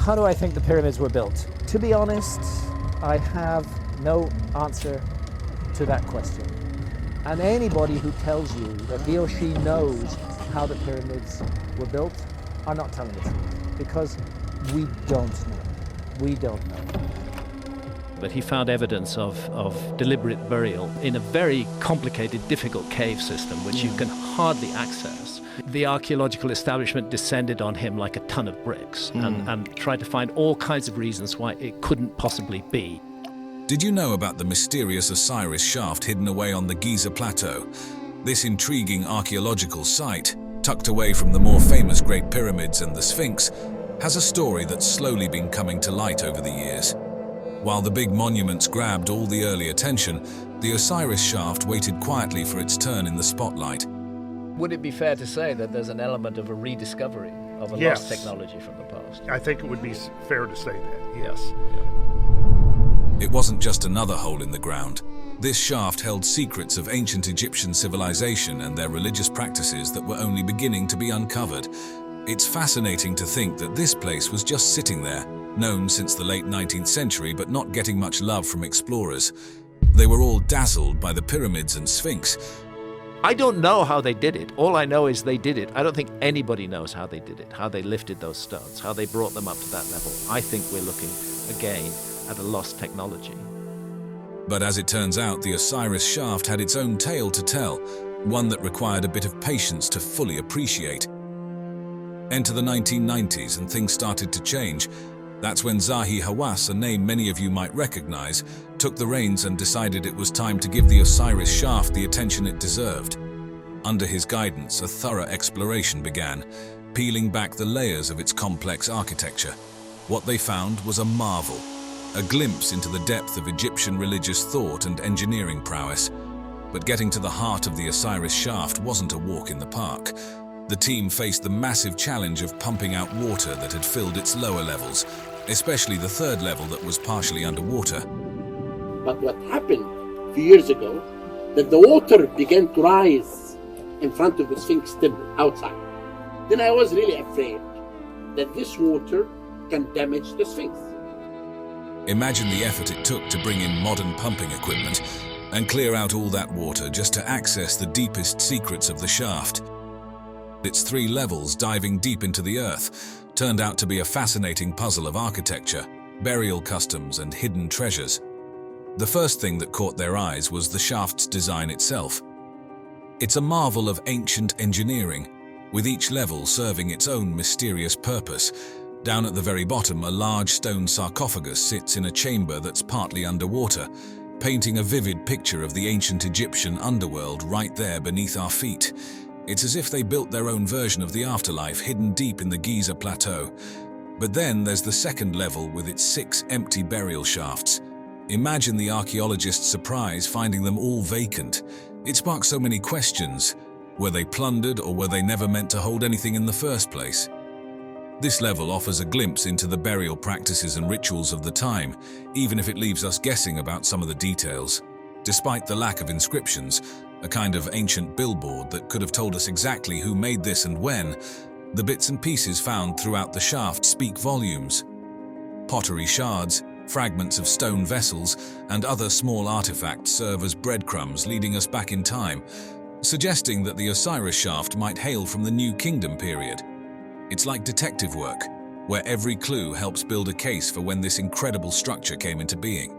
How do I think the pyramids were built? To be honest, I have no answer to that question. And anybody who tells you that he or she knows how the pyramids were built are not telling the truth, because we don't know. We don't know. But he found evidence of deliberate burial in a very complicated, difficult cave system, which you can hardly access. The archaeological establishment descended on him like a ton of bricks and tried to find all kinds of reasons why it couldn't possibly be. Did you know about the mysterious Osiris shaft hidden away on the Giza Plateau? This intriguing archaeological site, tucked away from the more famous Great Pyramids and the Sphinx, has a story that's slowly been coming to light over the years. While the big monuments grabbed all the early attention, the Osiris shaft waited quietly for its turn in the spotlight. Would it be fair to say that there's an element of a rediscovery of a lost technology from the past? I think it would be fair to say that, yes. It wasn't just another hole in the ground. This shaft held secrets of ancient Egyptian civilization and their religious practices that were only beginning to be uncovered. It's fascinating to think that this place was just sitting there, known since the late 19th century but not getting much love from explorers. They were all dazzled by the pyramids and Sphinx. I don't know how they did it. All I know is they did it. I don't think anybody knows how they did it, how they lifted those stones, how they brought them up to that level. I think we're looking, again, at a lost technology. But as it turns out, the Osiris shaft had its own tale to tell, one that required a bit of patience to fully appreciate. Enter the 1990s and things started to change. That's when Zahi Hawass, a name many of you might recognize, took the reins and decided it was time to give the Osiris shaft the attention it deserved. Under his guidance, a thorough exploration began, peeling back the layers of its complex architecture. What they found was a marvel, a glimpse into the depth of Egyptian religious thought and engineering prowess. But getting to the heart of the Osiris shaft wasn't a walk in the park. The team faced the massive challenge of pumping out water that had filled its lower levels, especially the third level that was partially underwater. But what happened a few years ago, that the water began to rise in front of the Sphinx temple outside. Then I was really afraid that this water can damage the Sphinx. Imagine the effort it took to bring in modern pumping equipment and clear out all that water just to access the deepest secrets of the shaft. Its 3 levels diving deep into the earth turned out to be a fascinating puzzle of architecture, burial customs, and hidden treasures. The first thing that caught their eyes was the shaft's design itself. It's a marvel of ancient engineering, with each level serving its own mysterious purpose. Down at the very bottom, a large stone sarcophagus sits in a chamber that's partly underwater, painting a vivid picture of the ancient Egyptian underworld right there beneath our feet. It's as if they built their own version of the afterlife hidden deep in the Giza Plateau. But then there's the second level with its 6 empty burial shafts. Imagine the archaeologists' surprise finding them all vacant. It sparked so many questions. Were they plundered, or were they never meant to hold anything in the first place? This level offers a glimpse into the burial practices and rituals of the time, even if it leaves us guessing about some of the details. Despite the lack of inscriptions, a kind of ancient billboard that could have told us exactly who made this and when, the bits and pieces found throughout the shaft speak volumes. Pottery shards, fragments of stone vessels, and other small artifacts serve as breadcrumbs leading us back in time, suggesting that the Osiris shaft might hail from the New Kingdom period. It's like detective work, where every clue helps build a case for when this incredible structure came into being.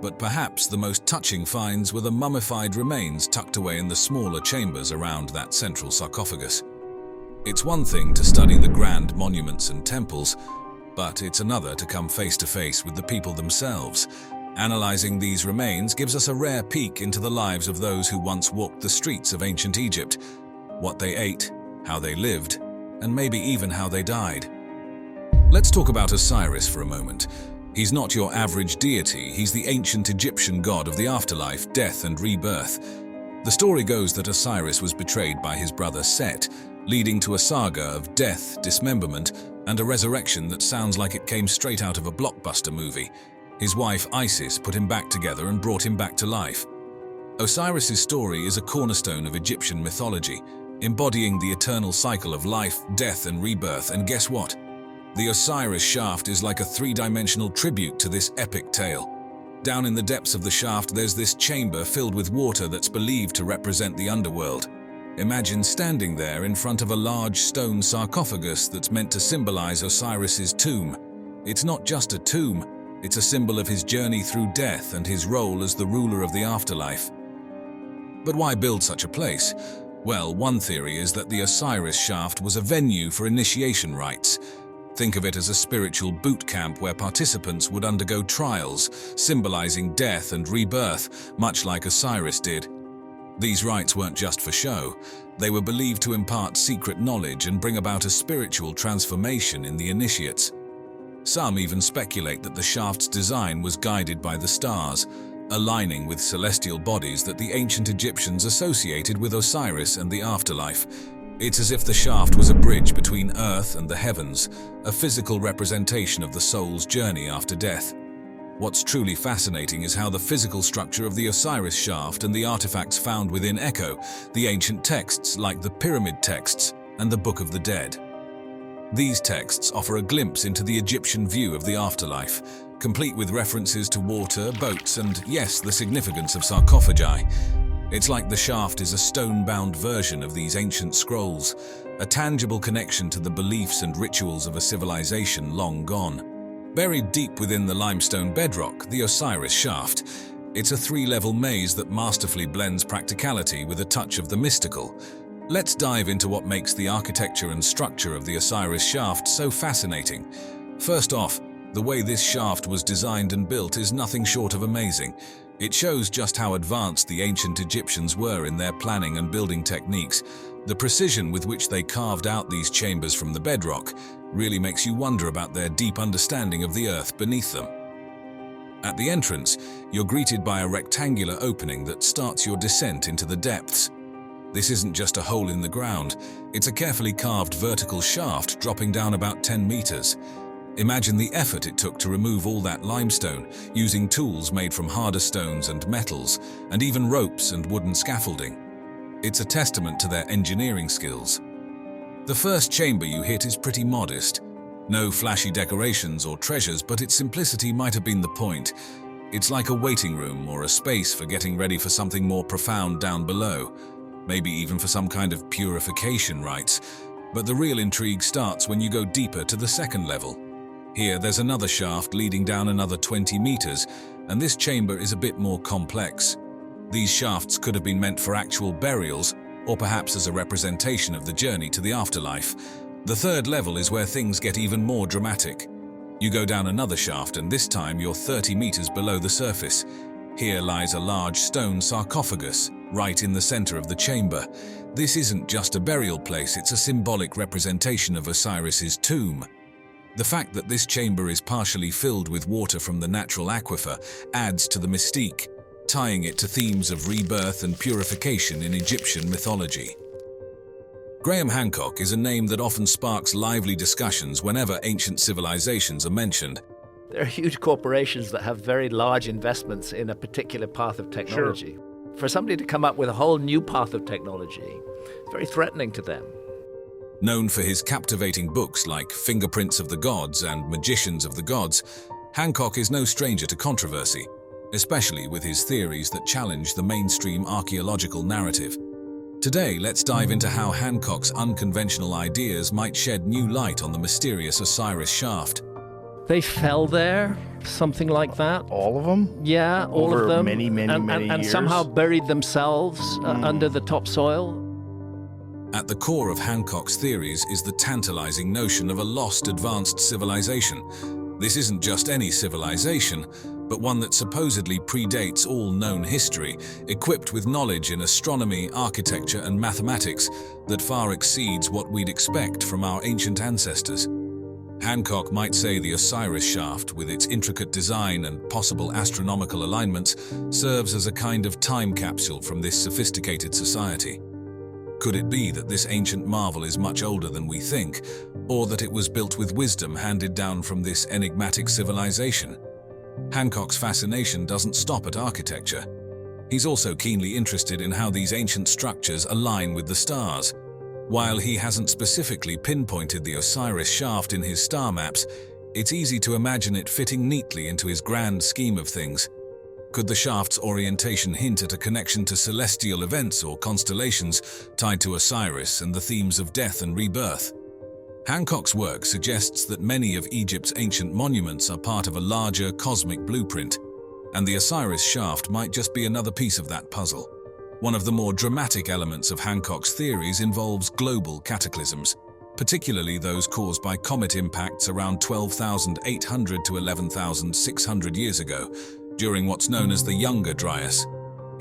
But perhaps the most touching finds were the mummified remains tucked away in the smaller chambers around that central sarcophagus. It's one thing to study the grand monuments and temples, but it's another to come face to face with the people themselves. Analyzing these remains gives us a rare peek into the lives of those who once walked the streets of ancient Egypt, what they ate, how they lived, and maybe even how they died. Let's talk about Osiris for a moment. He's not your average deity, he's the ancient Egyptian god of the afterlife, death, and rebirth. The story goes that Osiris was betrayed by his brother Set, leading to a saga of death, dismemberment, and a resurrection that sounds like it came straight out of a blockbuster movie. His wife Isis put him back together and brought him back to life. Osiris's story is a cornerstone of Egyptian mythology, embodying the eternal cycle of life, death, and rebirth. And guess what? The Osiris shaft is like a three-dimensional tribute to this epic tale. Down in the depths of the shaft, there's this chamber filled with water that's believed to represent the underworld. Imagine standing there in front of a large stone sarcophagus that's meant to symbolize Osiris's tomb. It's not just a tomb, it's a symbol of his journey through death and his role as the ruler of the afterlife. But why build such a place? Well, one theory is that the Osiris shaft was a venue for initiation rites. Think of it as a spiritual boot camp where participants would undergo trials, symbolizing death and rebirth, much like Osiris did. These rites weren't just for show. They were believed to impart secret knowledge and bring about a spiritual transformation in the initiates. Some even speculate that the shaft's design was guided by the stars, aligning with celestial bodies that the ancient Egyptians associated with Osiris and the afterlife. It's as if the shaft was a bridge between Earth and the heavens, a physical representation of the soul's journey after death. What's truly fascinating is how the physical structure of the Osiris shaft and the artifacts found within echo the ancient texts like the Pyramid texts and the Book of the Dead. These texts offer a glimpse into the Egyptian view of the afterlife, complete with references to water, boats, and, yes, the significance of sarcophagi. It's like the shaft is a stone-bound version of these ancient scrolls, a tangible connection to the beliefs and rituals of a civilization long gone. Buried deep within the limestone bedrock, the Osiris shaft, it's a three-level maze that masterfully blends practicality with a touch of the mystical. Let's dive into what makes the architecture and structure of the Osiris shaft so fascinating. First off, the way this shaft was designed and built is nothing short of amazing. It shows just how advanced the ancient Egyptians were in their planning and building techniques. The precision with which they carved out these chambers from the bedrock really makes you wonder about their deep understanding of the earth beneath them. At the entrance, you're greeted by a rectangular opening that starts your descent into the depths. This isn't just a hole in the ground, it's a carefully carved vertical shaft dropping down about 10 meters. Imagine the effort it took to remove all that limestone, using tools made from harder stones and metals, and even ropes and wooden scaffolding. It's a testament to their engineering skills. The first chamber you hit is pretty modest. No flashy decorations or treasures, but its simplicity might have been the point. It's like a waiting room or a space for getting ready for something more profound down below, maybe even for some kind of purification rites. But the real intrigue starts when you go deeper to the second level. Here, there's another shaft leading down another 20 meters, and this chamber is a bit more complex. These shafts could have been meant for actual burials, or perhaps as a representation of the journey to the afterlife. The third level is where things get even more dramatic. You go down another shaft, and this time you're 30 meters below the surface. Here lies a large stone sarcophagus, right in the center of the chamber. This isn't just a burial place, it's a symbolic representation of Osiris's tomb. The fact that this chamber is partially filled with water from the natural aquifer adds to the mystique, tying it to themes of rebirth and purification in Egyptian mythology. Graham Hancock is a name that often sparks lively discussions whenever ancient civilizations are mentioned. There are huge corporations that have very large investments in a particular path of technology. Sure. For somebody to come up with a whole new path of technology, it's very threatening to them. Known for his captivating books like Fingerprints of the Gods and Magicians of the Gods, Hancock is no stranger to controversy, especially with his theories that challenge the mainstream archaeological narrative. Today, let's dive into how Hancock's unconventional ideas might shed new light on the mysterious Osiris shaft. They fell there, something like that. All of them? Yeah, all Over of them. many and years? somehow buried themselves under the topsoil. At the core of Hancock's theories is the tantalizing notion of a lost advanced civilization. This isn't just any civilization, but one that supposedly predates all known history, equipped with knowledge in astronomy, architecture, and mathematics that far exceeds what we'd expect from our ancient ancestors. Hancock might say the Osiris shaft, with its intricate design and possible astronomical alignments, serves as a kind of time capsule from this sophisticated society. Could it be that this ancient marvel is much older than we think, or that it was built with wisdom handed down from this enigmatic civilization? Hancock's fascination doesn't stop at architecture. He's also keenly interested in how these ancient structures align with the stars. While he hasn't specifically pinpointed the Osiris shaft in his star maps, it's easy to imagine it fitting neatly into his grand scheme of things. Could the shaft's orientation hint at a connection to celestial events or constellations tied to Osiris and the themes of death and rebirth? Hancock's work suggests that many of Egypt's ancient monuments are part of a larger cosmic blueprint, and the Osiris shaft might just be another piece of that puzzle. One of the more dramatic elements of Hancock's theories involves global cataclysms, particularly those caused by comet impacts around 12,800 to 11,600 years ago, during what's known as the Younger Dryas.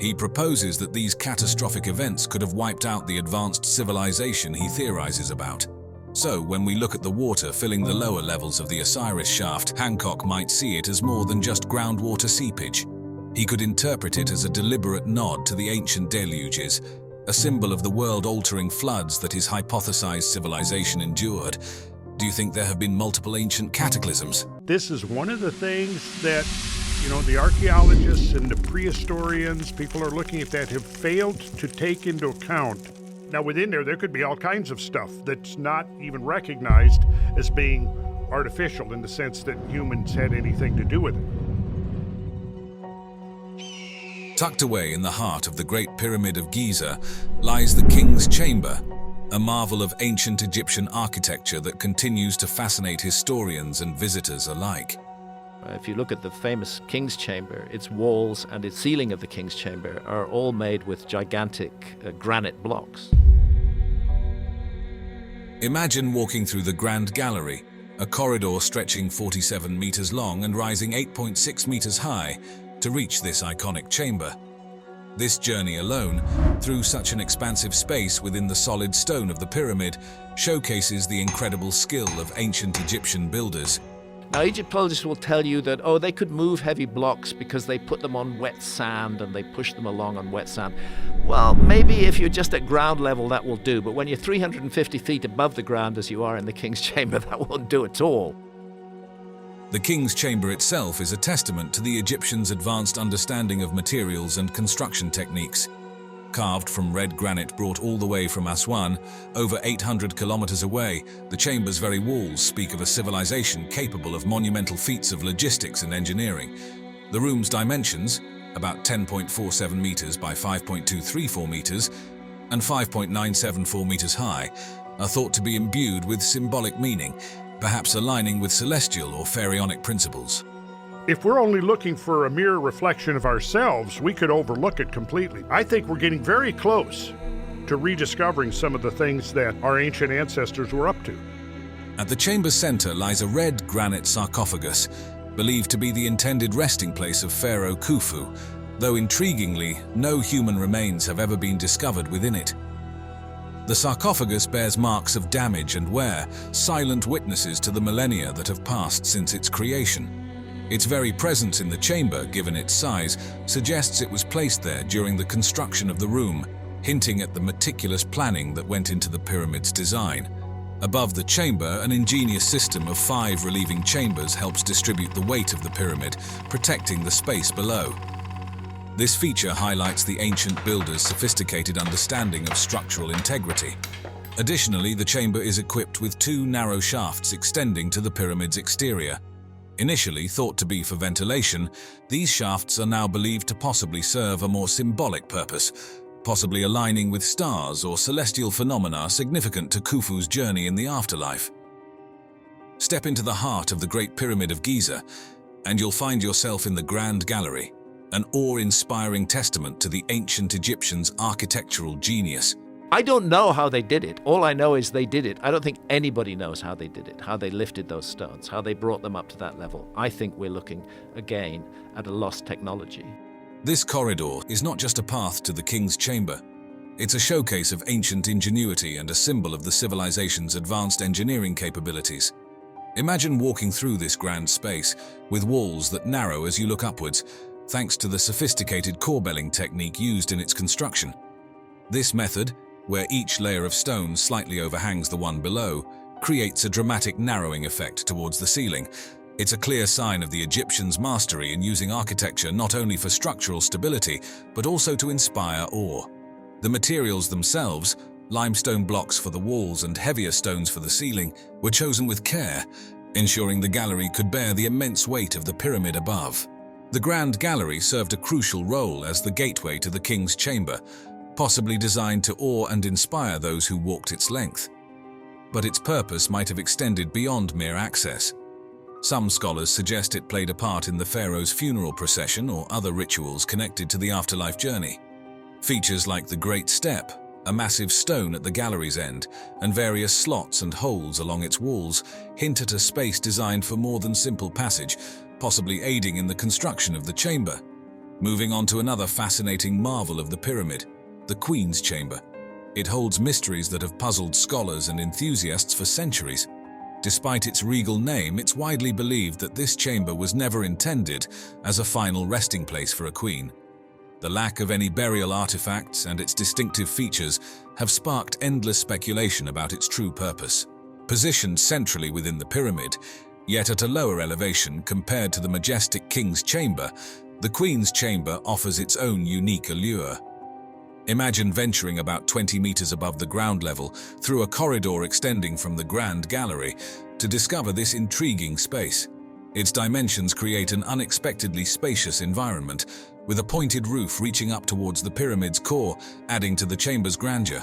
He proposes that these catastrophic events could have wiped out the advanced civilization he theorizes about. So, when we look at the water filling the lower levels of the Osiris shaft, Hancock might see it as more than just groundwater seepage. He could interpret it as a deliberate nod to the ancient deluges, a symbol of the world-altering floods that his hypothesized civilization endured. Do you think there have been multiple ancient cataclysms? This is one of the things that, the archaeologists and the prehistorians, people are looking at that, have failed to take into account. Now, within there could be all kinds of stuff that's not even recognized as being artificial in the sense that humans had anything to do with it. Tucked away in the heart of the Great Pyramid of Giza lies the King's Chamber, a marvel of ancient Egyptian architecture that continues to fascinate historians and visitors alike. If you look at the famous King's Chamber, its walls and its ceiling of the King's Chamber are all made with gigantic granite blocks. Imagine walking through the Grand Gallery, a corridor stretching 47 meters long and rising 8.6 meters high, to reach this iconic chamber. This journey alone, through such an expansive space within the solid stone of the pyramid, showcases the incredible skill of ancient Egyptian builders. Now, Egyptologists will tell you that, they could move heavy blocks because they put them on wet sand and they push them along on wet sand. Well, maybe if you're just at ground level, that will do. But when you're 350 feet above the ground, as you are in the King's Chamber, that won't do at all. The King's Chamber itself is a testament to the Egyptians' advanced understanding of materials and construction techniques. Carved from red granite brought all the way from Aswan, over 800 kilometers away, the chamber's very walls speak of a civilization capable of monumental feats of logistics and engineering. The room's dimensions, about 10.47 meters by 5.234 meters and 5.974 meters high, are thought to be imbued with symbolic meaning, perhaps aligning with celestial or pharaonic principles. If we're only looking for a mere reflection of ourselves, we could overlook it completely. I think we're getting very close to rediscovering some of the things that our ancient ancestors were up to. At the chamber's center lies a red granite sarcophagus, believed to be the intended resting place of Pharaoh Khufu, though intriguingly, no human remains have ever been discovered within it. The sarcophagus bears marks of damage and wear, silent witnesses to the millennia that have passed since its creation. Its very presence in the chamber, given its size, suggests it was placed there during the construction of the room, hinting at the meticulous planning that went into the pyramid's design. Above the chamber, an ingenious system of 5 relieving chambers helps distribute the weight of the pyramid, protecting the space below. This feature highlights the ancient builders' sophisticated understanding of structural integrity. Additionally, the chamber is equipped with 2 narrow shafts extending to the pyramid's exterior. Initially thought to be for ventilation, these shafts are now believed to possibly serve a more symbolic purpose, possibly aligning with stars or celestial phenomena significant to Khufu's journey in the afterlife. Step into the heart of the Great Pyramid of Giza, and you'll find yourself in the Grand Gallery, an awe-inspiring testament to the ancient Egyptians' architectural genius. I don't know how they did it. All I know is they did it. I don't think anybody knows how they did it, how they lifted those stones, how they brought them up to that level. I think we're looking, again, at a lost technology. This corridor is not just a path to the King's Chamber. It's a showcase of ancient ingenuity and a symbol of the civilization's advanced engineering capabilities. Imagine walking through this grand space, with walls that narrow as you look upwards, thanks to the sophisticated corbelling technique used in its construction. This method, where each layer of stone slightly overhangs the one below, creates a dramatic narrowing effect towards the ceiling. It's a clear sign of the Egyptians' mastery in using architecture not only for structural stability, but also to inspire awe. The materials themselves, Limestone blocks for the walls and heavier stones for the ceiling were chosen with care, ensuring the gallery could bear the immense weight of the pyramid above. The Grand Gallery served a crucial role as the gateway to the king's chamber, possibly designed to awe and inspire those who walked its length. But its purpose might have extended beyond mere access. Some scholars suggest it played a part in the pharaoh's funeral procession or other rituals connected to the afterlife journey. Features like the Great Step, a massive stone at the gallery's end, and various slots and holes along its walls hint at a space designed for more than simple passage, possibly aiding in the construction of the chamber. Moving on to another fascinating marvel of the pyramid, the Queen's Chamber. It holds mysteries that have puzzled scholars and enthusiasts for centuries. Despite its regal name, it's widely believed that this chamber was never intended as a final resting place for a queen. The lack of any burial artifacts and its distinctive features have sparked endless speculation about its true purpose. Positioned centrally within the pyramid, yet at a lower elevation compared to the majestic King's Chamber, the Queen's Chamber offers its own unique allure. Imagine venturing about 20 meters above the ground level through a corridor extending from the Grand Gallery to discover this intriguing space. Its dimensions create an unexpectedly spacious environment, with a pointed roof reaching up towards the pyramid's core, adding to the chamber's grandeur.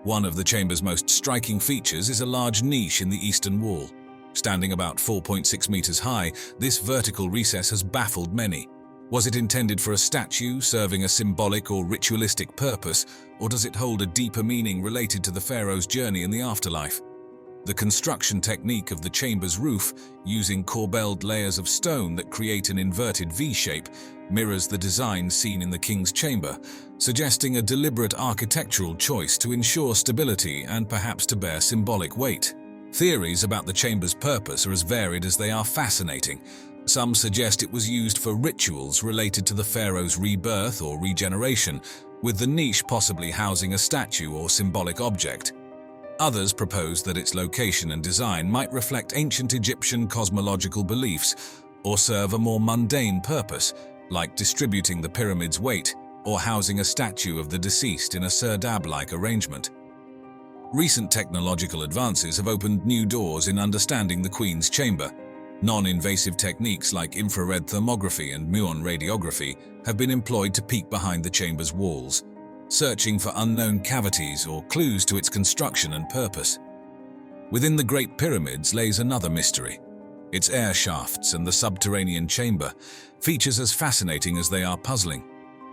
One of the chamber's most striking features is a large niche in the eastern wall. Standing about 4.6 meters high, this vertical recess has baffled many. Was it intended for a statue serving a symbolic or ritualistic purpose, or does it hold a deeper meaning related to the pharaoh's journey in the afterlife? The construction technique of the chamber's roof, using corbelled layers of stone that create an inverted V-shape, mirrors the design seen in the king's chamber, suggesting a deliberate architectural choice to ensure stability and perhaps to bear symbolic weight. Theories about the chamber's purpose are as varied as they are fascinating. Some suggest it was used for rituals related to the pharaoh's rebirth or regeneration, with the niche possibly housing a statue or symbolic object. Others propose that its location and design might reflect ancient Egyptian cosmological beliefs or serve a more mundane purpose, like distributing the pyramid's weight or housing a statue of the deceased in a serdab-like arrangement. Recent technological advances have opened new doors in understanding the Queen's Chamber. Non-invasive techniques like infrared thermography and muon radiography have been employed to peek behind the chamber's walls, searching for unknown cavities or clues to its construction and purpose. Within the Great Pyramids lays another mystery. Its air shafts and the subterranean chamber, features as fascinating as they are puzzling.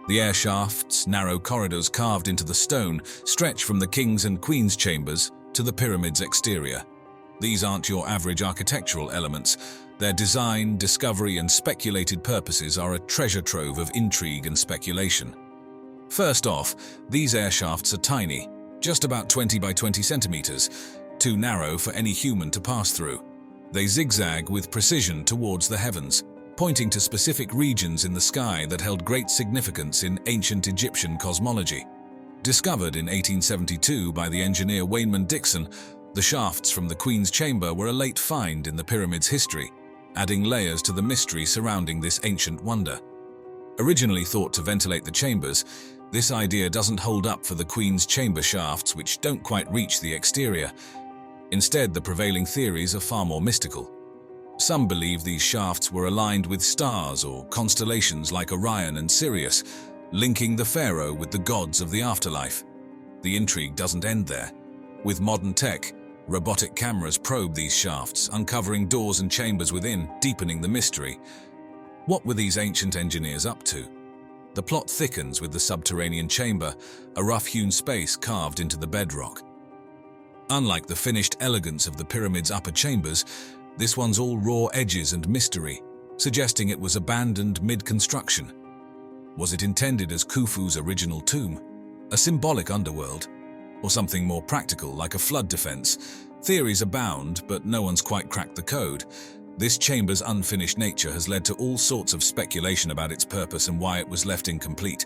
The air shafts, narrow corridors carved into the stone, stretch from the king's and queen's chambers to the pyramid's exterior. These aren't your average architectural elements. Their design, discovery, and speculated purposes are a treasure trove of intrigue and speculation. First off, these air shafts are tiny, just about 20 by 20 centimeters, too narrow for any human to pass through. They zigzag with precision towards the heavens, pointing to specific regions in the sky that held great significance in ancient Egyptian cosmology. Discovered in 1872 by the engineer Wayman Dixon, the shafts from the Queen's Chamber were a late find in the pyramid's history, adding layers to the mystery surrounding this ancient wonder. Originally thought to ventilate the chambers, this idea doesn't hold up for the Queen's Chamber shafts, which don't quite reach the exterior. Instead, the prevailing theories are far more mystical. Some believe these shafts were aligned with stars or constellations like Orion and Sirius, linking the pharaoh with the gods of the afterlife. The intrigue doesn't end there. With modern tech, robotic cameras probe these shafts, uncovering doors and chambers within, deepening the mystery. What were these ancient engineers up to? The plot thickens with the subterranean chamber, a rough-hewn space carved into the bedrock. Unlike the finished elegance of the pyramid's upper chambers, this one's all raw edges and mystery, suggesting it was abandoned mid-construction. Was it intended as Khufu's original tomb, a symbolic underworld, or something more practical like a flood defense? Theories abound, but no one's quite cracked the code. This chamber's unfinished nature has led to all sorts of speculation about its purpose and why it was left incomplete.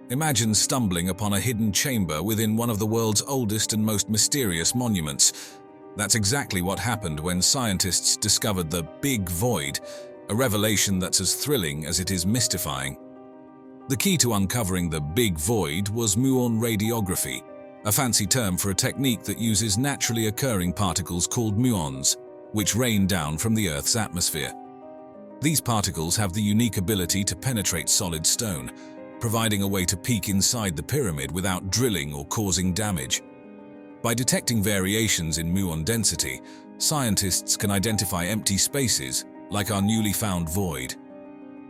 Imagine stumbling upon a hidden chamber within one of the world's oldest and most mysterious monuments. That's exactly what happened when scientists discovered the Big Void, a revelation that's as thrilling as it is mystifying. The key to uncovering the Big Void was muon radiography, a fancy term for a technique that uses naturally occurring particles called muons, which rain down from the Earth's atmosphere. These particles have the unique ability to penetrate solid stone, providing a way to peek inside the pyramid without drilling or causing damage. By detecting variations in muon density, scientists can identify empty spaces, like our newly found void.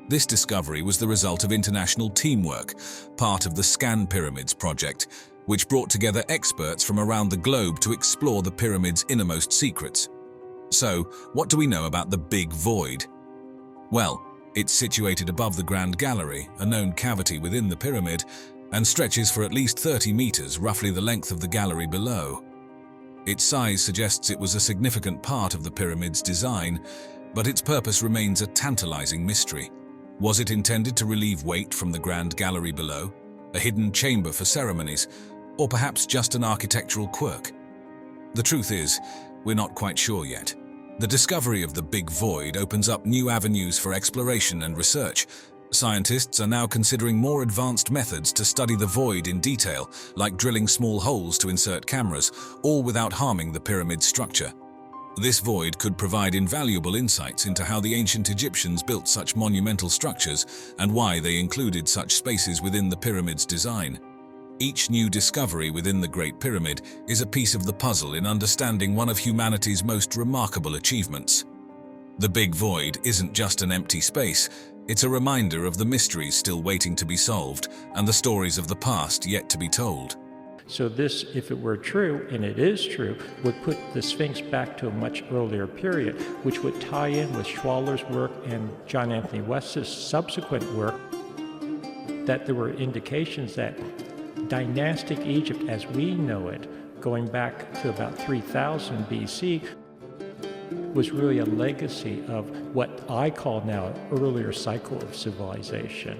This discovery was the result of international teamwork, part of the Scan Pyramids project, which brought together experts from around the globe to explore the pyramid's innermost secrets. So, what do we know about the Big Void? Well, it's situated above the Grand Gallery, a known cavity within the pyramid, and stretches for at least 30 meters, roughly the length of the gallery below. Its size suggests it was a significant part of the pyramid's design, but its purpose remains a tantalizing mystery. Was it intended to relieve weight from the Grand Gallery below, a hidden chamber for ceremonies, or perhaps just an architectural quirk? The truth is, we're not quite sure yet. The discovery of the Big Void opens up new avenues for exploration and research. Scientists are now considering more advanced methods to study the void in detail, like drilling small holes to insert cameras, all without harming the pyramid's structure. This void could provide invaluable insights into how the ancient Egyptians built such monumental structures and why they included such spaces within the pyramid's design. Each new discovery within the Great Pyramid is a piece of the puzzle in understanding one of humanity's most remarkable achievements. The Big Void isn't just an empty space, it's a reminder of the mysteries still waiting to be solved and the stories of the past yet to be told. So this, if it were true, and it is true, would put the Sphinx back to a much earlier period, which would tie in with Schwaller's work and John Anthony West's subsequent work, that there were indications that dynastic Egypt as we know it, going back to about 3000 BC, was really a legacy of what I call now an earlier cycle of civilization.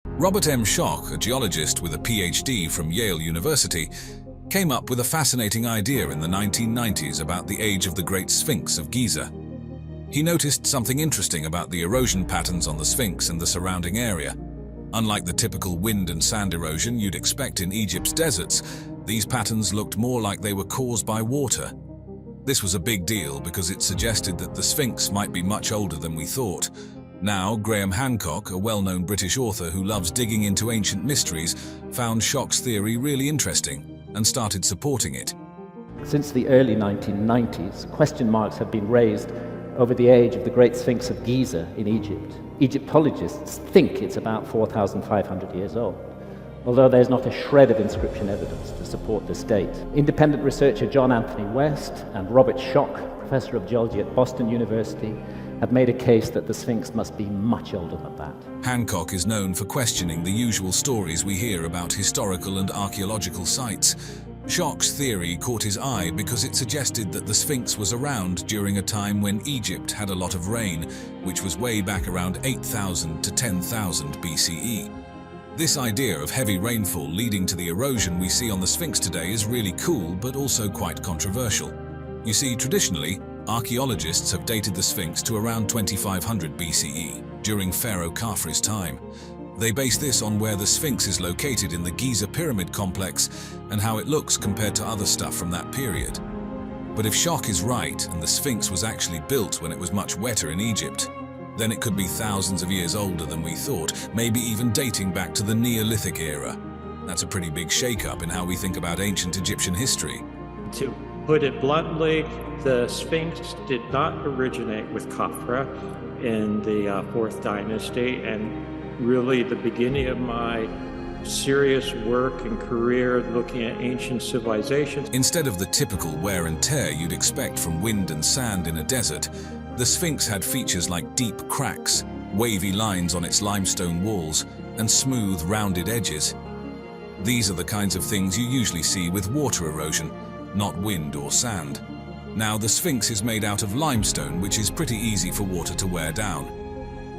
Robert M. Schoch, a geologist with a PhD from Yale University, came up with a fascinating idea in the 1990s about the age of the Great Sphinx of Giza. He noticed something interesting about the erosion patterns on the Sphinx and the surrounding area. Unlike the typical wind and sand erosion you'd expect in Egypt's deserts, these patterns looked more like they were caused by water. This was a big deal because it suggested that the Sphinx might be much older than we thought. Now, Graham Hancock, a well-known British author who loves digging into ancient mysteries, found Schoch's theory really interesting and started supporting it. Since the early 1990s, question marks have been raised over the age of the Great Sphinx of Giza in Egypt. Egyptologists think it's about 4,500 years old, although there's not a shred of inscription evidence to support this date. Independent researcher John Anthony West and Robert Schoch, professor of geology at Boston University, have made a case that the Sphinx must be much older than that. Hancock is known for questioning the usual stories we hear about historical and archaeological sites. Schoch's theory caught his eye because it suggested that the Sphinx was around during a time when Egypt had a lot of rain, which was way back around 8,000 to 10,000 BCE. This idea of heavy rainfall leading to the erosion we see on the Sphinx today is really cool, but also quite controversial. You see, traditionally, archaeologists have dated the Sphinx to around 2500 BCE, during Pharaoh Khafre's time. They base this on where the Sphinx is located in the Giza pyramid complex and how it looks compared to other stuff from that period. But if Schoch is right and the Sphinx was actually built when it was much wetter in Egypt, then it could be thousands of years older than we thought, maybe even dating back to the Neolithic era. That's a pretty big shake-up in how we think about ancient Egyptian history. To put it bluntly, the Sphinx did not originate with Khafre in the 4th dynasty, and really the beginning of my serious work and career looking at ancient civilizations. Instead of the typical wear and tear you'd expect from wind and sand in a desert, the Sphinx had features like deep cracks, wavy lines on its limestone walls, and smooth, rounded edges. These are the kinds of things you usually see with water erosion, not wind or sand. Now, the Sphinx is made out of limestone, which is pretty easy for water to wear down.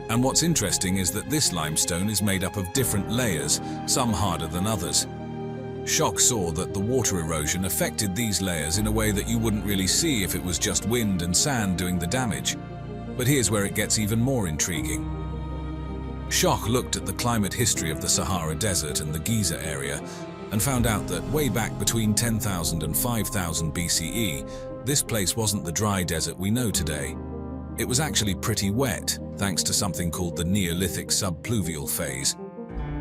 And what's interesting is that this limestone is made up of different layers, some harder than others. Schoch saw that the water erosion affected these layers in a way that you wouldn't really see if it was just wind and sand doing the damage. But here's where it gets even more intriguing. Schoch looked at the climate history of the Sahara Desert and the Giza area and found out that way back between 10,000 and 5,000 BCE, this place wasn't the dry desert we know today. It was actually pretty wet, thanks to something called the Neolithic subpluvial phase.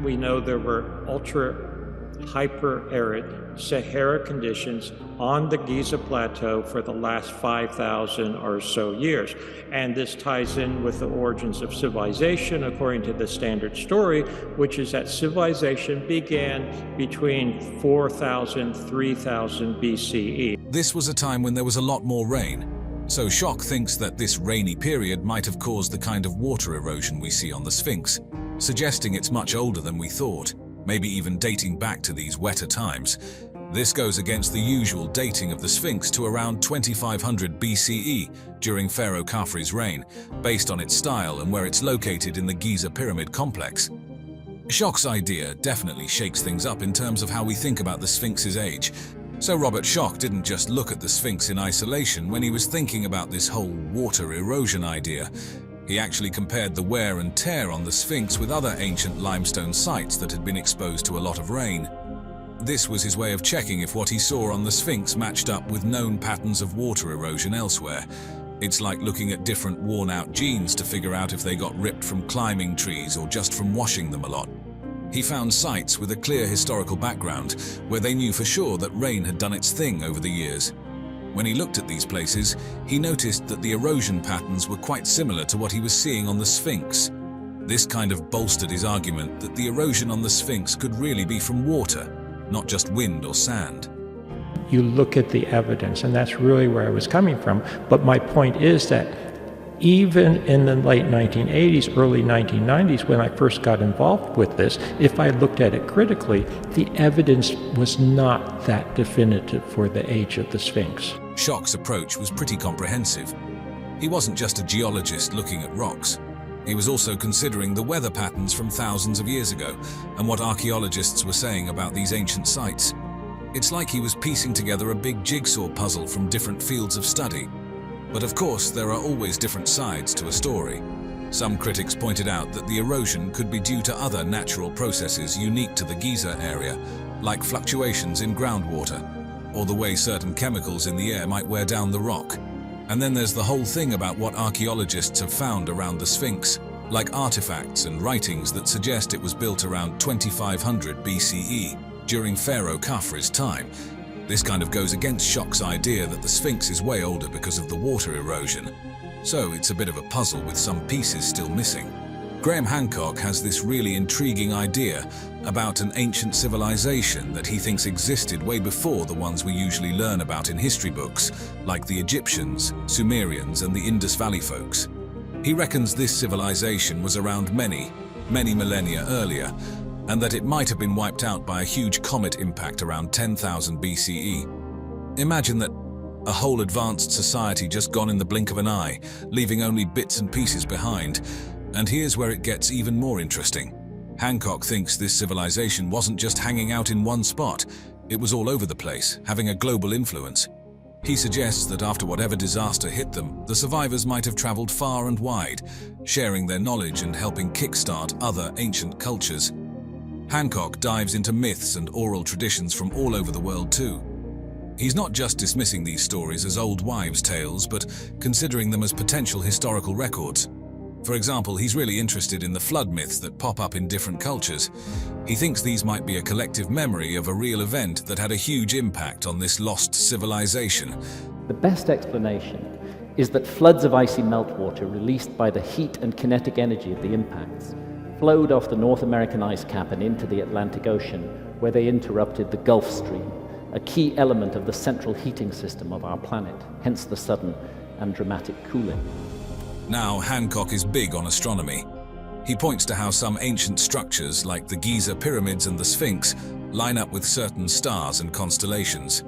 We know there were ultra-hyper-arid Sahara conditions on the Giza Plateau for the last 5,000 or so years. And this ties in with the origins of civilization, according to the standard story, which is that civilization began between 4,000 and 3,000 BCE. This was a time when there was a lot more rain. So Schoch thinks that this rainy period might have caused the kind of water erosion we see on the Sphinx, suggesting it's much older than we thought, maybe even dating back to these wetter times. This goes against the usual dating of the Sphinx to around 2500 BCE during Pharaoh Khafre's reign, based on its style and where it's located in the Giza pyramid complex. Schoch's idea definitely shakes things up in terms of how we think about the Sphinx's age. So Robert Schoch didn't just look at the Sphinx in isolation when he was thinking about this whole water erosion idea. He actually compared the wear and tear on the Sphinx with other ancient limestone sites that had been exposed to a lot of rain. This was his way of checking if what he saw on the Sphinx matched up with known patterns of water erosion elsewhere. It's like looking at different worn-out jeans to figure out if they got ripped from climbing trees or just from washing them a lot. He found sites with a clear historical background where they knew for sure that rain had done its thing over the years. When he looked at these places, he noticed that the erosion patterns were quite similar to what he was seeing on the Sphinx. This kind of bolstered his argument that the erosion on the Sphinx could really be from water, not just wind or sand. You look at the evidence, and that's really where I was coming from. But my point is that even in the late 1980s, early 1990s, when I first got involved with this, if I looked at it critically, the evidence was not that definitive for the age of the Sphinx. Schoch's approach was pretty comprehensive. He wasn't just a geologist looking at rocks. He was also considering the weather patterns from thousands of years ago and what archaeologists were saying about these ancient sites. It's like he was piecing together a big jigsaw puzzle from different fields of study. But of course, there are always different sides to a story. Some critics pointed out that the erosion could be due to other natural processes unique to the Giza area, like fluctuations in groundwater, or the way certain chemicals in the air might wear down the rock. And then there's the whole thing about what archaeologists have found around the Sphinx, like artifacts and writings that suggest it was built around 2500 BCE, during Pharaoh Khafre's time. This kind of goes against Schoch's idea that the Sphinx is way older because of the water erosion. So it's a bit of a puzzle with some pieces still missing. Graham Hancock has this really intriguing idea about an ancient civilization that he thinks existed way before the ones we usually learn about in history books, like the Egyptians, Sumerians, and the Indus Valley folks. He reckons this civilization was around many millennia earlier, and that it might have been wiped out by a huge comet impact around 10,000 BCE. Imagine that a whole advanced society just gone in the blink of an eye, leaving only bits and pieces behind. And here's where it gets even more interesting. Hancock thinks this civilization wasn't just hanging out in one spot, it was all over the place, having a global influence. He suggests that after whatever disaster hit them, the survivors might have traveled far and wide, sharing their knowledge and helping kickstart other ancient cultures. Hancock dives into myths and oral traditions from all over the world too. He's not just dismissing these stories as old wives' tales, but considering them as potential historical records. For example, he's really interested in the flood myths that pop up in different cultures. He thinks these might be a collective memory of a real event that had a huge impact on this lost civilization. The best explanation is that floods of icy meltwater released by the heat and kinetic energy of the impacts flowed off the North American ice cap and into the Atlantic Ocean, where they interrupted the Gulf Stream, a key element of the central heating system of our planet, hence the sudden and dramatic cooling. Now, Hancock is big on astronomy. He points to how some ancient structures, like the Giza pyramids and the Sphinx, line up with certain stars and constellations.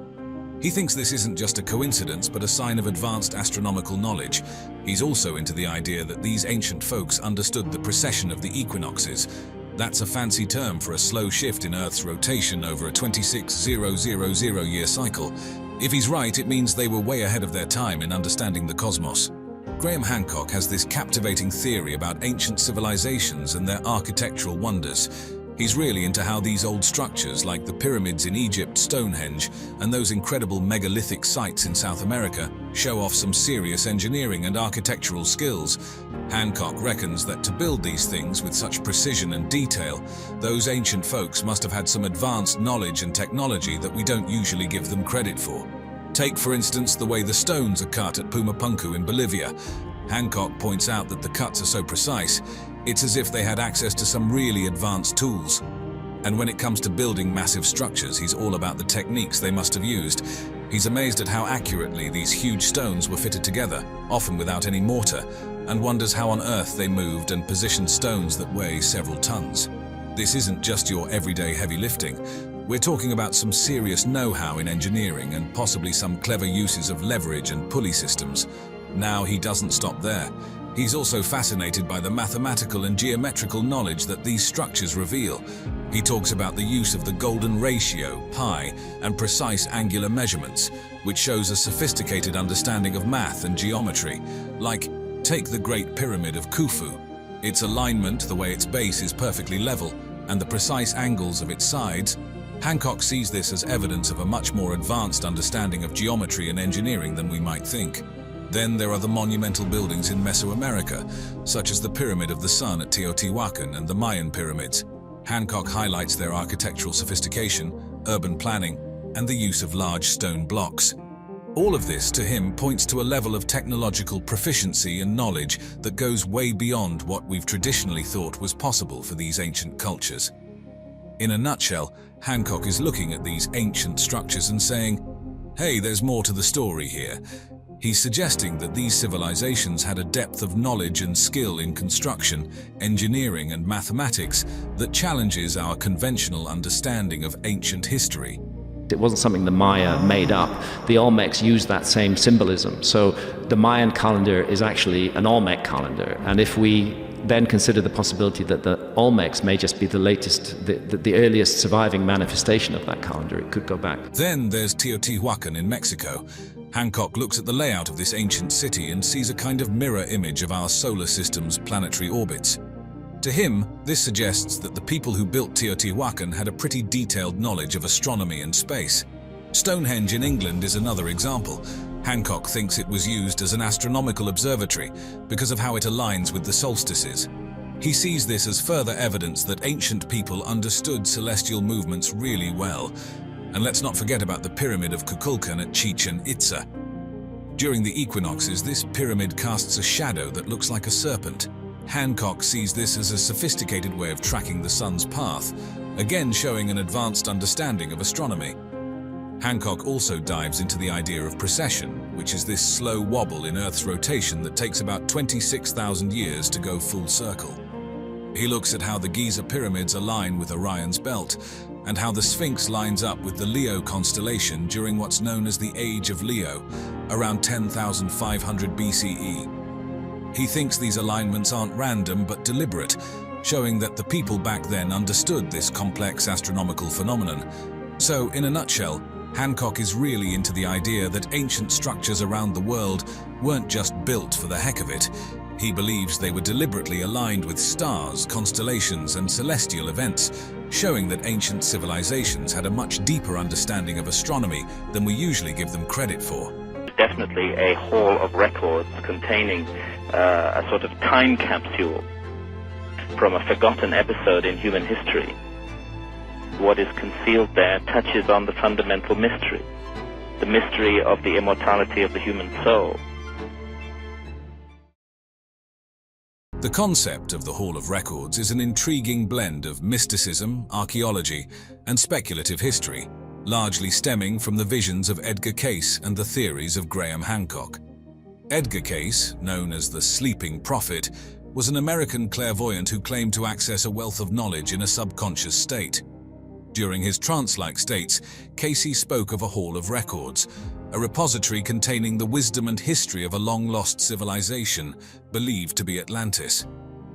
He thinks this isn't just a coincidence, but a sign of advanced astronomical knowledge. He's also into the idea that these ancient folks understood the precession of the equinoxes. That's a fancy term for a slow shift in Earth's rotation over a 26,000-year cycle. If he's right, it means they were way ahead of their time in understanding the cosmos. Graham Hancock has this captivating theory about ancient civilizations and their architectural wonders. He's really into how these old structures, like the pyramids in Egypt, Stonehenge, and those incredible megalithic sites in South America, show off some serious engineering and architectural skills. Hancock reckons that to build these things with such precision and detail, those ancient folks must have had some advanced knowledge and technology that we don't usually give them credit for. Take, for instance, the way the stones are cut at Pumapunku in Bolivia. Hancock points out that the cuts are so precise, it's as if they had access to some really advanced tools. And when it comes to building massive structures, he's all about the techniques they must have used. He's amazed at how accurately these huge stones were fitted together, often without any mortar, and wonders how on earth they moved and positioned stones that weigh several tons. This isn't just your everyday heavy lifting. We're talking about some serious know-how in engineering and possibly some clever uses of leverage and pulley systems. Now he doesn't stop there. He's also fascinated by the mathematical and geometrical knowledge that these structures reveal. He talks about the use of the golden ratio, pi, and precise angular measurements, which shows a sophisticated understanding of math and geometry. Like, take the Great Pyramid of Khufu. Its alignment, the way its base is perfectly level, and the precise angles of its sides. Hancock sees this as evidence of a much more advanced understanding of geometry and engineering than we might think. Then there are the monumental buildings in Mesoamerica, such as the Pyramid of the Sun at Teotihuacan and the Mayan pyramids. Hancock highlights their architectural sophistication, urban planning, and the use of large stone blocks. All of this, to him, points to a level of technological proficiency and knowledge that goes way beyond what we've traditionally thought was possible for these ancient cultures. In a nutshell, Hancock is looking at these ancient structures and saying, hey, there's more to the story here. He's suggesting that these civilizations had a depth of knowledge and skill in construction, engineering, and mathematics that challenges our conventional understanding of ancient history. It wasn't something the Maya made up. The Olmecs used that same symbolism. So the Mayan calendar is actually an Olmec calendar. And if we then consider the possibility that the Olmecs may just be the latest, the earliest surviving manifestation of that calendar, it could go back. Then there's Teotihuacan in Mexico. Hancock looks at the layout of this ancient city and sees a kind of mirror image of our solar system's planetary orbits. To him, this suggests that the people who built Teotihuacan had a pretty detailed knowledge of astronomy and space. Stonehenge in England is another example. Hancock thinks it was used as an astronomical observatory because of how it aligns with the solstices. He sees this as further evidence that ancient people understood celestial movements really well. And let's not forget about the Pyramid of Kukulkan at Chichen Itza. During the equinoxes, this pyramid casts a shadow that looks like a serpent. Hancock sees this as a sophisticated way of tracking the sun's path, again showing an advanced understanding of astronomy. Hancock also dives into the idea of precession, which is this slow wobble in Earth's rotation that takes about 26,000 years to go full circle. He looks at how the Giza pyramids align with Orion's belt, and how the Sphinx lines up with the Leo constellation during what's known as the Age of Leo, around 10,500 BCE. He thinks these alignments aren't random but deliberate, showing that the people back then understood this complex astronomical phenomenon. So, in a nutshell, Hancock is really into the idea that ancient structures around the world weren't just built for the heck of it. He believes they were deliberately aligned with stars, constellations, and celestial events, showing that ancient civilizations had a much deeper understanding of astronomy than we usually give them credit for. Definitely a hall of records containing a sort of time capsule from a forgotten episode in human history. What is concealed there touches on the fundamental mystery, the mystery of the immortality of the human soul. The concept of the Hall of Records is an intriguing blend of mysticism, archaeology, and speculative history, largely stemming from the visions of Edgar Cayce and the theories of Graham Hancock. Edgar Cayce, known as the Sleeping Prophet, was an American clairvoyant who claimed to access a wealth of knowledge in a subconscious state. During his trance-like states, Cayce spoke of a Hall of Records, a repository containing the wisdom and history of a long-lost civilization, believed to be Atlantis.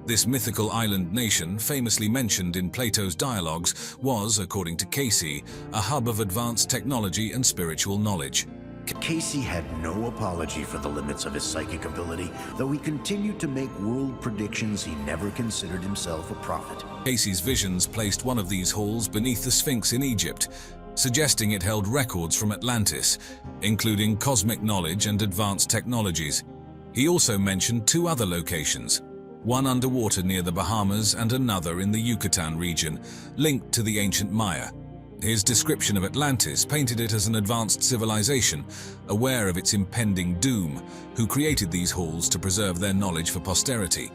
This mythical island nation, famously mentioned in Plato's dialogues, was, according to Cayce, a hub of advanced technology and spiritual knowledge. Casey had no apology for the limits of his psychic ability, though he continued to make world predictions. He never considered himself a prophet. Casey's visions placed one of these halls beneath the Sphinx in Egypt, suggesting it held records from Atlantis, including cosmic knowledge and advanced technologies. He also mentioned two other locations, one underwater near the Bahamas and another in the Yucatan region, linked to the ancient Maya. His description of Atlantis painted it as an advanced civilization, aware of its impending doom, who created these halls to preserve their knowledge for posterity.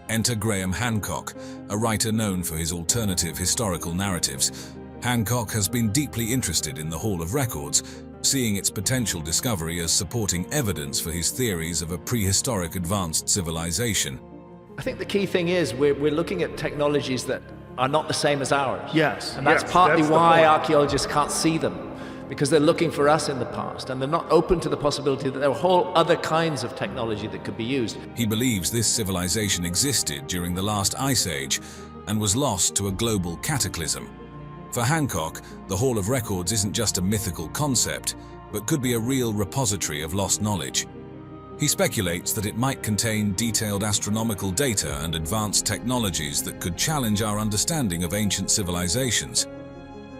Enter Graham Hancock, a writer known for his alternative historical narratives. Hancock has been deeply interested in the Hall of Records, seeing its potential discovery as supporting evidence for his theories of a prehistoric advanced civilization. I think the key thing is we're looking at technologies that are not the same as ours. Yes. And that's yes, partly that's the why point. archaeologists can't see them, because they're looking for us in the past, and they're not open to the possibility that there are whole other kinds of technology that could be used. He believes this civilization existed during the last ice age and was lost to a global cataclysm. For Hancock, the Hall of Records isn't just a mythical concept, but could be a real repository of lost knowledge. He speculates that it might contain detailed astronomical data and advanced technologies that could challenge our understanding of ancient civilizations.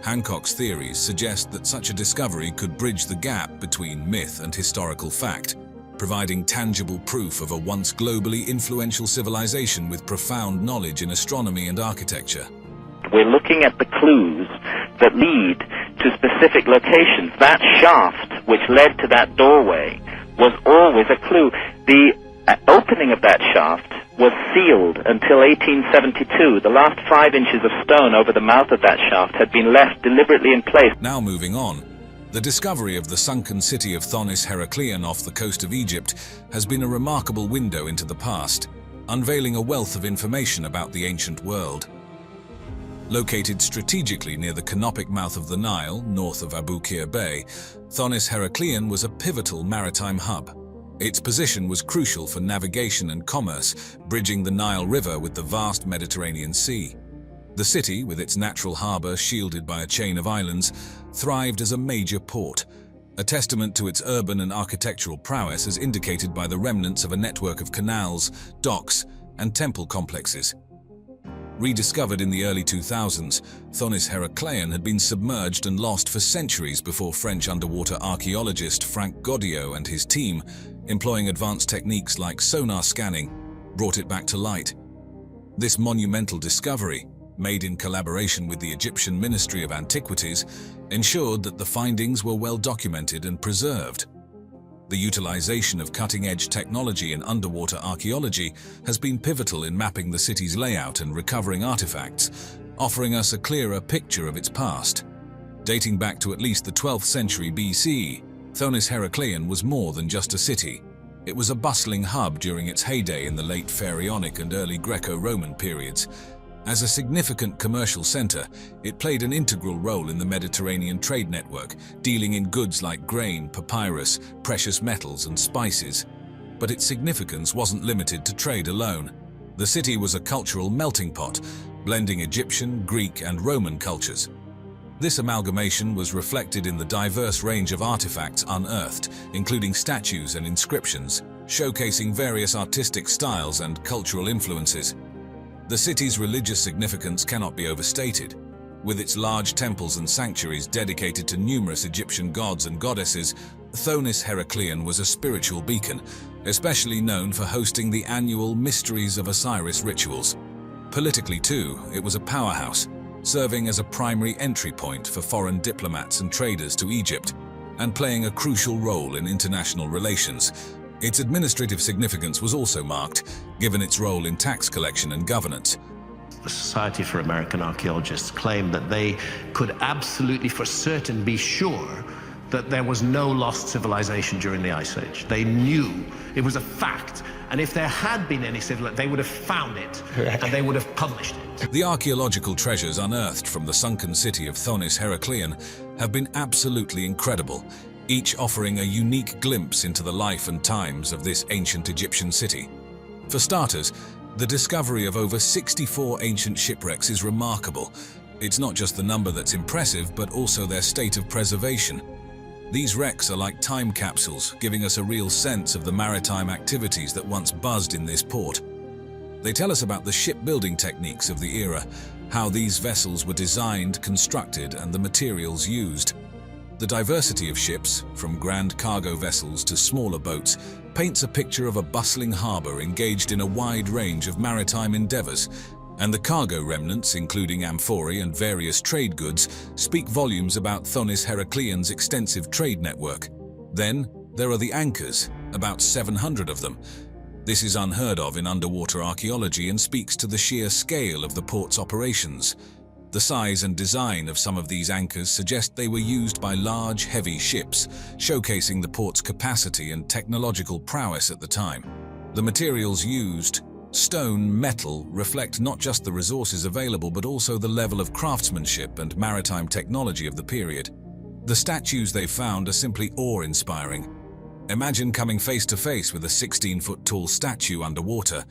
Hancock's theories suggest that such a discovery could bridge the gap between myth and historical fact, providing tangible proof of a once globally influential civilization with profound knowledge in astronomy and architecture. We're looking at the clues that lead to specific locations. That shaft which led to that doorway was always a clue. The opening of that shaft was sealed until 1872. The last 5 inches of stone over the mouth of that shaft had been left deliberately in place. Now moving on, the discovery of the sunken city of Thonis-Heracleon off the coast of Egypt has been a remarkable window into the past, unveiling a wealth of information about the ancient world. Located strategically near the canopic mouth of the Nile, north of Abu Qir Bay, Thonis-Heracleon was a pivotal maritime hub. Its position was crucial for navigation and commerce, bridging the Nile River with the vast Mediterranean Sea. The city, with its natural harbor shielded by a chain of islands, thrived as a major port, a testament to its urban and architectural prowess as indicated by the remnants of a network of canals, docks, and temple complexes. Rediscovered in the early 2000s, Thonis-Heracleon had been submerged and lost for centuries before French underwater archaeologist Frank Goddio and his team, employing advanced techniques like sonar scanning, brought it back to light. This monumental discovery, made in collaboration with the Egyptian Ministry of Antiquities, ensured that the findings were well documented and preserved. The utilization of cutting-edge technology in underwater archaeology has been pivotal in mapping the city's layout and recovering artifacts, offering us a clearer picture of its past. Dating back to at least the 12th century BC, Thonis-Heracleon was more than just a city. It was a bustling hub during its heyday in the late Pharaonic and early Greco-Roman periods. As a significant commercial center, it played an integral role in the Mediterranean trade network, dealing in goods like grain, papyrus, precious metals, and spices. But its significance wasn't limited to trade alone. The city was a cultural melting pot, blending Egyptian, Greek, and Roman cultures. This amalgamation was reflected in the diverse range of artifacts unearthed, including statues and inscriptions, showcasing various artistic styles and cultural influences. The city's religious significance cannot be overstated. With its large temples and sanctuaries dedicated to numerous Egyptian gods and goddesses, Thonis-Heracleon was a spiritual beacon, especially known for hosting the annual Mysteries of Osiris rituals. Politically too, it was a powerhouse, serving as a primary entry point for foreign diplomats and traders to Egypt, and playing a crucial role in international relations. Its administrative significance was also marked, given its role in tax collection and governance. The Society for American Archaeologists claimed that they could absolutely for certain be sure that there was no lost civilization during the Ice Age. They knew it was a fact, and if there had been any civilization, they would have found it, and they would have published it. The archaeological treasures unearthed from the sunken city of Thonis-Heracleon have been absolutely incredible, each offering a unique glimpse into the life and times of this ancient Egyptian city. For starters, the discovery of over 64 ancient shipwrecks is remarkable. It's not just the number that's impressive, but also their state of preservation. These wrecks are like time capsules, giving us a real sense of the maritime activities that once buzzed in this port. They tell us about the shipbuilding techniques of the era, how these vessels were designed, constructed, and the materials used. The diversity of ships, from grand cargo vessels to smaller boats, paints a picture of a bustling harbor engaged in a wide range of maritime endeavors, and the cargo remnants, including amphorae and various trade goods, speak volumes about Thonis-Heracleon's extensive trade network. Then, there are the anchors, about 700 of them. This is unheard of in underwater archaeology and speaks to the sheer scale of the port's operations. The size and design of some of these anchors suggest they were used by large, heavy ships, showcasing the port's capacity and technological prowess at the time. The materials used, stone, metal, reflect not just the resources available but also the level of craftsmanship and maritime technology of the period. The statues they found are simply awe-inspiring. Imagine coming face to face with a 16-foot-tall statue underwater.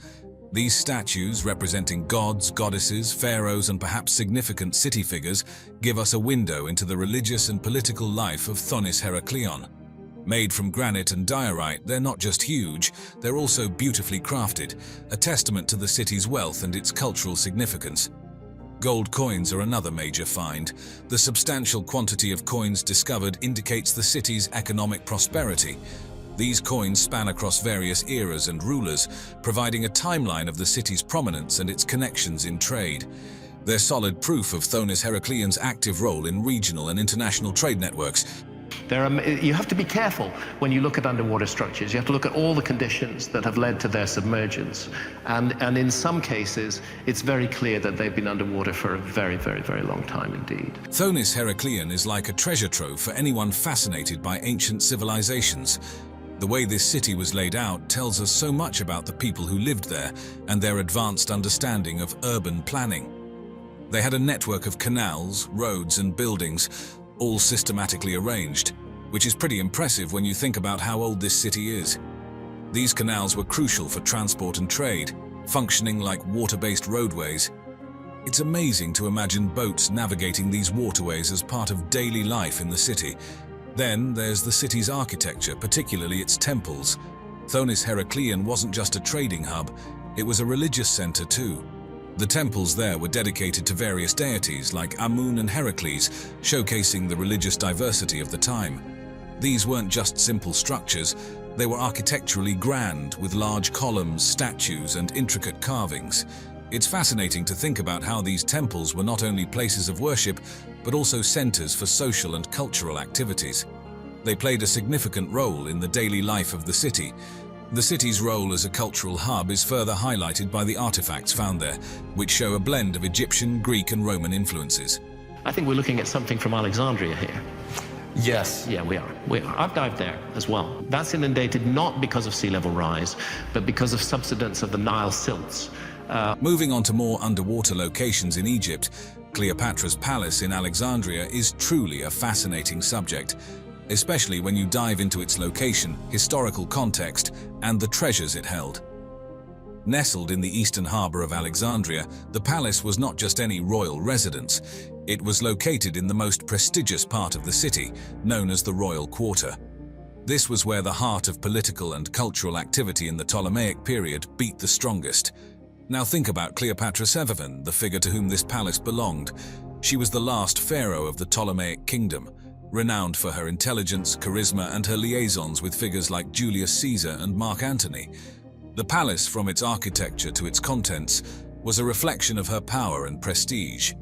These statues, representing gods, goddesses, pharaohs, and perhaps significant city figures, give us a window into the religious and political life of Thonis-Heracleon. Made from granite and diorite, they're not just huge, they're also beautifully crafted, a testament to the city's wealth and its cultural significance. Gold coins are another major find. The substantial quantity of coins discovered indicates the city's economic prosperity. These coins span across various eras and rulers, providing a timeline of the city's prominence and its connections in trade. They're solid proof of Thonis-Heracleon's active role in regional and international trade networks. You have to be careful when you look at underwater structures. You have to look at all the conditions that have led to their submergence. And in some cases, it's very clear that they've been underwater for a very, very, very long time indeed. Thonis-Heracleon is like a treasure trove for anyone fascinated by ancient civilizations. The way this city was laid out tells us so much about the people who lived there and their advanced understanding of urban planning. They had a network of canals, roads, and buildings, all systematically arranged, which is pretty impressive when you think about how old this city is. These canals were crucial for transport and trade, functioning like water-based roadways. It's amazing to imagine boats navigating these waterways as part of daily life in the city. Then there's the city's architecture, particularly its temples. Thonis-Heracleon wasn't just a trading hub, it was a religious center too. The temples there were dedicated to various deities like Amun and Heracles, showcasing the religious diversity of the time. These weren't just simple structures, they were architecturally grand, with large columns, statues, and intricate carvings. It's fascinating to think about how these temples were not only places of worship, but also centers for social and cultural activities. They played a significant role in the daily life of the city. The city's role as a cultural hub is further highlighted by the artifacts found there, which show a blend of Egyptian, Greek, and Roman influences. I think we're looking at something from Alexandria here. Yes. Yeah, we are. I've dived there as well. That's inundated not because of sea level rise, but because of subsidence of the Nile silts. Moving on to more underwater locations in Egypt, Cleopatra's palace in Alexandria is truly a fascinating subject, especially when you dive into its location, historical context, and the treasures it held. Nestled in the eastern harbor of Alexandria, the palace was not just any royal residence. It was located in the most prestigious part of the city, known as the Royal Quarter. This was where the heart of political and cultural activity in the Ptolemaic period beat the strongest. Now think about Cleopatra Severvan, the figure to whom this palace belonged. She was the last pharaoh of the Ptolemaic kingdom, renowned for her intelligence, charisma, and her liaisons with figures like Julius Caesar and Mark Antony. The palace, from its architecture to its contents, was a reflection of her power and prestige.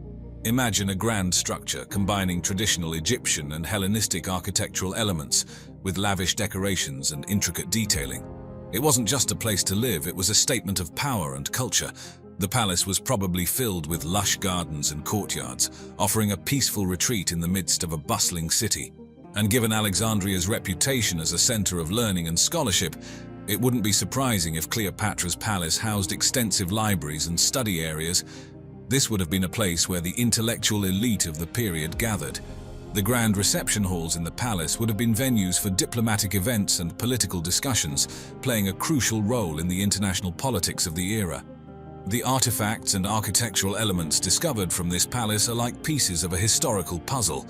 Imagine a grand structure combining traditional Egyptian and Hellenistic architectural elements with lavish decorations and intricate detailing. It wasn't just a place to live, it was a statement of power and culture. The palace was probably filled with lush gardens and courtyards, offering a peaceful retreat in the midst of a bustling city. And given Alexandria's reputation as a center of learning and scholarship, it wouldn't be surprising if Cleopatra's palace housed extensive libraries and study areas. This would have been a place where the intellectual elite of the period gathered. The grand reception halls in the palace would have been venues for diplomatic events and political discussions, playing a crucial role in the international politics of the era. The artifacts and architectural elements discovered from this palace are like pieces of a historical puzzle.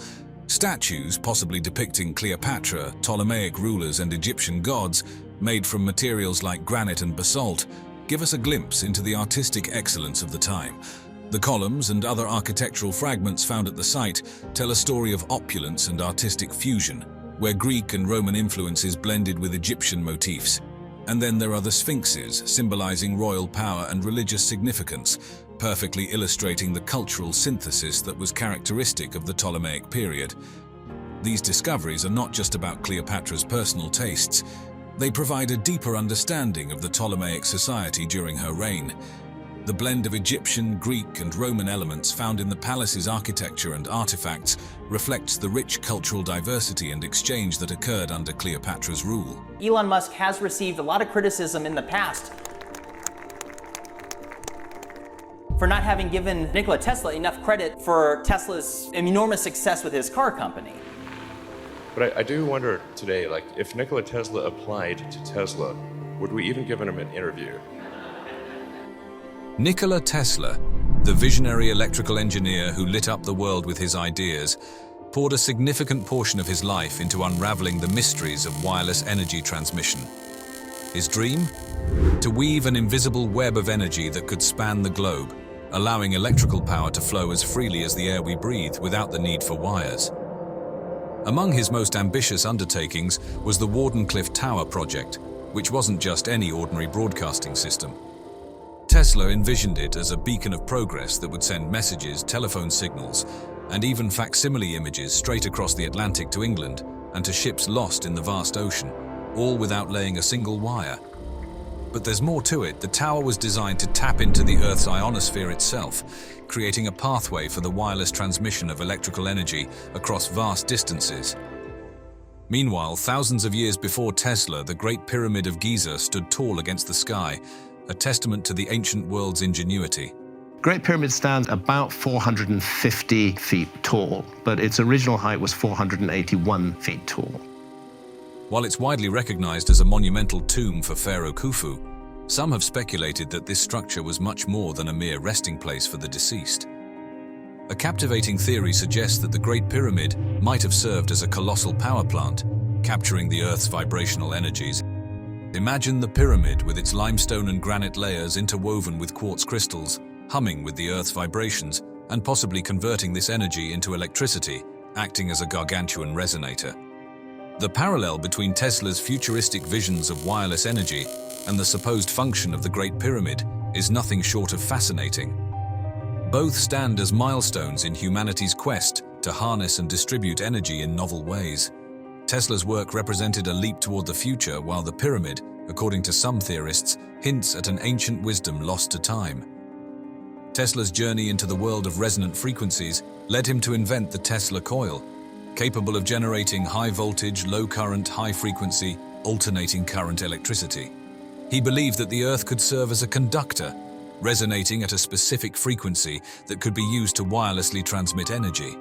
Statues, possibly depicting Cleopatra, Ptolemaic rulers and Egyptian gods, made from materials like granite and basalt, give us a glimpse into the artistic excellence of the time. The columns and other architectural fragments found at the site tell a story of opulence and artistic fusion, where Greek and Roman influences blended with Egyptian motifs. And then there are the sphinxes, symbolizing royal power and religious significance, perfectly illustrating the cultural synthesis that was characteristic of the Ptolemaic period. These discoveries are not just about Cleopatra's personal tastes. They provide a deeper understanding of the Ptolemaic society during her reign. The blend of Egyptian, Greek, and Roman elements found in the palace's architecture and artifacts reflects the rich cultural diversity and exchange that occurred under Cleopatra's rule. Elon Musk has received a lot of criticism in the past for not having given Nikola Tesla enough credit for Tesla's enormous success with his car company. But I do wonder today, like, if Nikola Tesla applied to Tesla, would we even give him an interview? Nikola Tesla, the visionary electrical engineer who lit up the world with his ideas, poured a significant portion of his life into unraveling the mysteries of wireless energy transmission. His dream? To weave an invisible web of energy that could span the globe, allowing electrical power to flow as freely as the air we breathe without the need for wires. Among his most ambitious undertakings was the Wardenclyffe Tower project, which wasn't just any ordinary broadcasting system. Tesla envisioned it as a beacon of progress that would send messages, telephone signals, and even facsimile images straight across the Atlantic to England and to ships lost in the vast ocean, all without laying a single wire. But there's more to it. The tower was designed to tap into the Earth's ionosphere itself, creating a pathway for the wireless transmission of electrical energy across vast distances. Meanwhile, thousands of years before Tesla, the Great Pyramid of Giza stood tall against the sky, a testament to the ancient world's ingenuity. Great Pyramid stands about 450 feet tall, but its original height was 481 feet tall. While it's widely recognized as a monumental tomb for Pharaoh Khufu, some have speculated that this structure was much more than a mere resting place for the deceased. A captivating theory suggests that the Great Pyramid might have served as a colossal power plant, capturing the Earth's vibrational energies. Imagine the pyramid with its limestone and granite layers interwoven with quartz crystals, humming with the Earth's vibrations, and possibly converting this energy into electricity, acting as a gargantuan resonator. The parallel between Tesla's futuristic visions of wireless energy and the supposed function of the Great Pyramid is nothing short of fascinating. Both stand as milestones in humanity's quest to harness and distribute energy in novel ways. Tesla's work represented a leap toward the future, while the pyramid, according to some theorists, hints at an ancient wisdom lost to time. Tesla's journey into the world of resonant frequencies led him to invent the Tesla coil, capable of generating high-voltage, low-current, high-frequency, alternating current electricity. He believed that the Earth could serve as a conductor, resonating at a specific frequency that could be used to wirelessly transmit energy.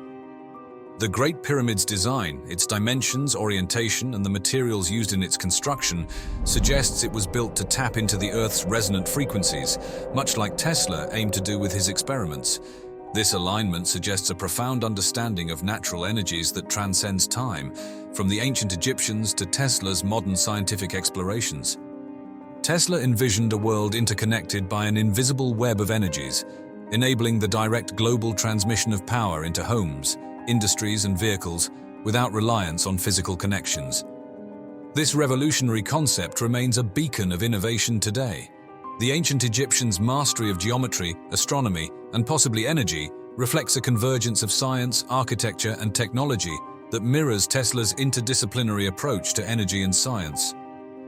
The Great Pyramid's design, its dimensions, orientation, and the materials used in its construction suggests it was built to tap into the Earth's resonant frequencies, much like Tesla aimed to do with his experiments. This alignment suggests a profound understanding of natural energies that transcends time, from the ancient Egyptians to Tesla's modern scientific explorations. Tesla envisioned a world interconnected by an invisible web of energies, enabling the direct global transmission of power into homes, industries, and vehicles without reliance on physical connections. This revolutionary concept remains a beacon of innovation today. The ancient Egyptians' mastery of geometry, astronomy, and possibly energy reflects a convergence of science, architecture, and technology that mirrors Tesla's interdisciplinary approach to energy and science.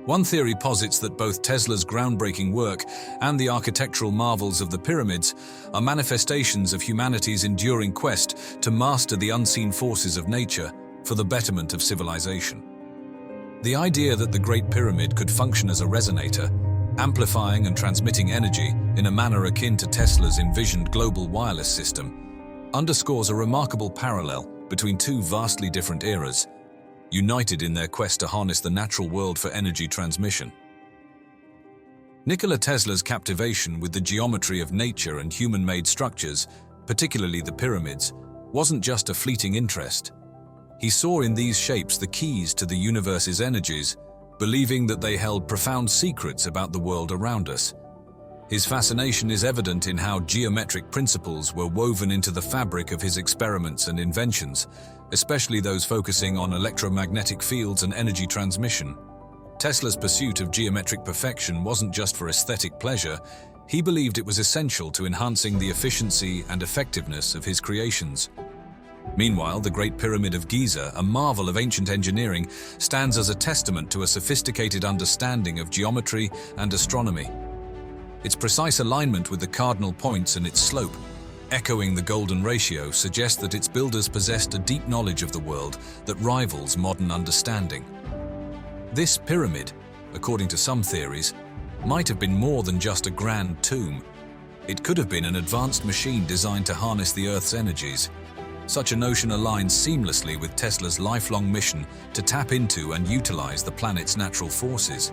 One theory posits that both Tesla's groundbreaking work and the architectural marvels of the pyramids are manifestations of humanity's enduring quest to master the unseen forces of nature for the betterment of civilization. The idea that the Great Pyramid could function as a resonator, amplifying and transmitting energy in a manner akin to Tesla's envisioned global wireless system, underscores a remarkable parallel between two vastly different eras, united in their quest to harness the natural world for energy transmission. Nikola Tesla's captivation with the geometry of nature and human-made structures, particularly the pyramids, wasn't just a fleeting interest. He saw in these shapes the keys to the universe's energies, believing that they held profound secrets about the world around us. His fascination is evident in how geometric principles were woven into the fabric of his experiments and inventions, especially those focusing on electromagnetic fields and energy transmission. Tesla's pursuit of geometric perfection wasn't just for aesthetic pleasure. He believed it was essential to enhancing the efficiency and effectiveness of his creations. Meanwhile, the Great Pyramid of Giza, a marvel of ancient engineering, stands as a testament to a sophisticated understanding of geometry and astronomy. Its precise alignment with the cardinal points and its slope, echoing the golden ratio, suggests that its builders possessed a deep knowledge of the world that rivals modern understanding. This pyramid, according to some theories, might have been more than just a grand tomb. It could have been an advanced machine designed to harness the Earth's energies. Such a notion aligns seamlessly with Tesla's lifelong mission to tap into and utilize the planet's natural forces.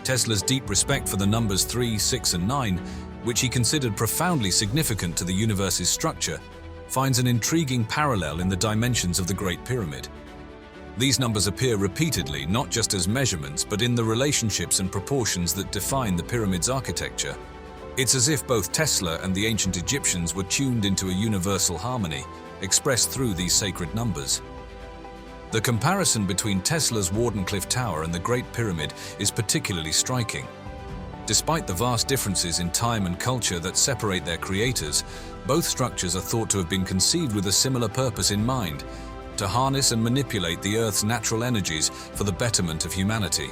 Tesla's deep respect for the numbers 3, 6, and 9, which he considered profoundly significant to the universe's structure, finds an intriguing parallel in the dimensions of the Great Pyramid. These numbers appear repeatedly, not just as measurements, but in the relationships and proportions that define the pyramid's architecture. It's as if both Tesla and the ancient Egyptians were tuned into a universal harmony, expressed through these sacred numbers. The comparison between Tesla's Wardenclyffe Tower and the Great Pyramid is particularly striking. Despite the vast differences in time and culture that separate their creators, both structures are thought to have been conceived with a similar purpose in mind: to harness and manipulate the Earth's natural energies for the betterment of humanity.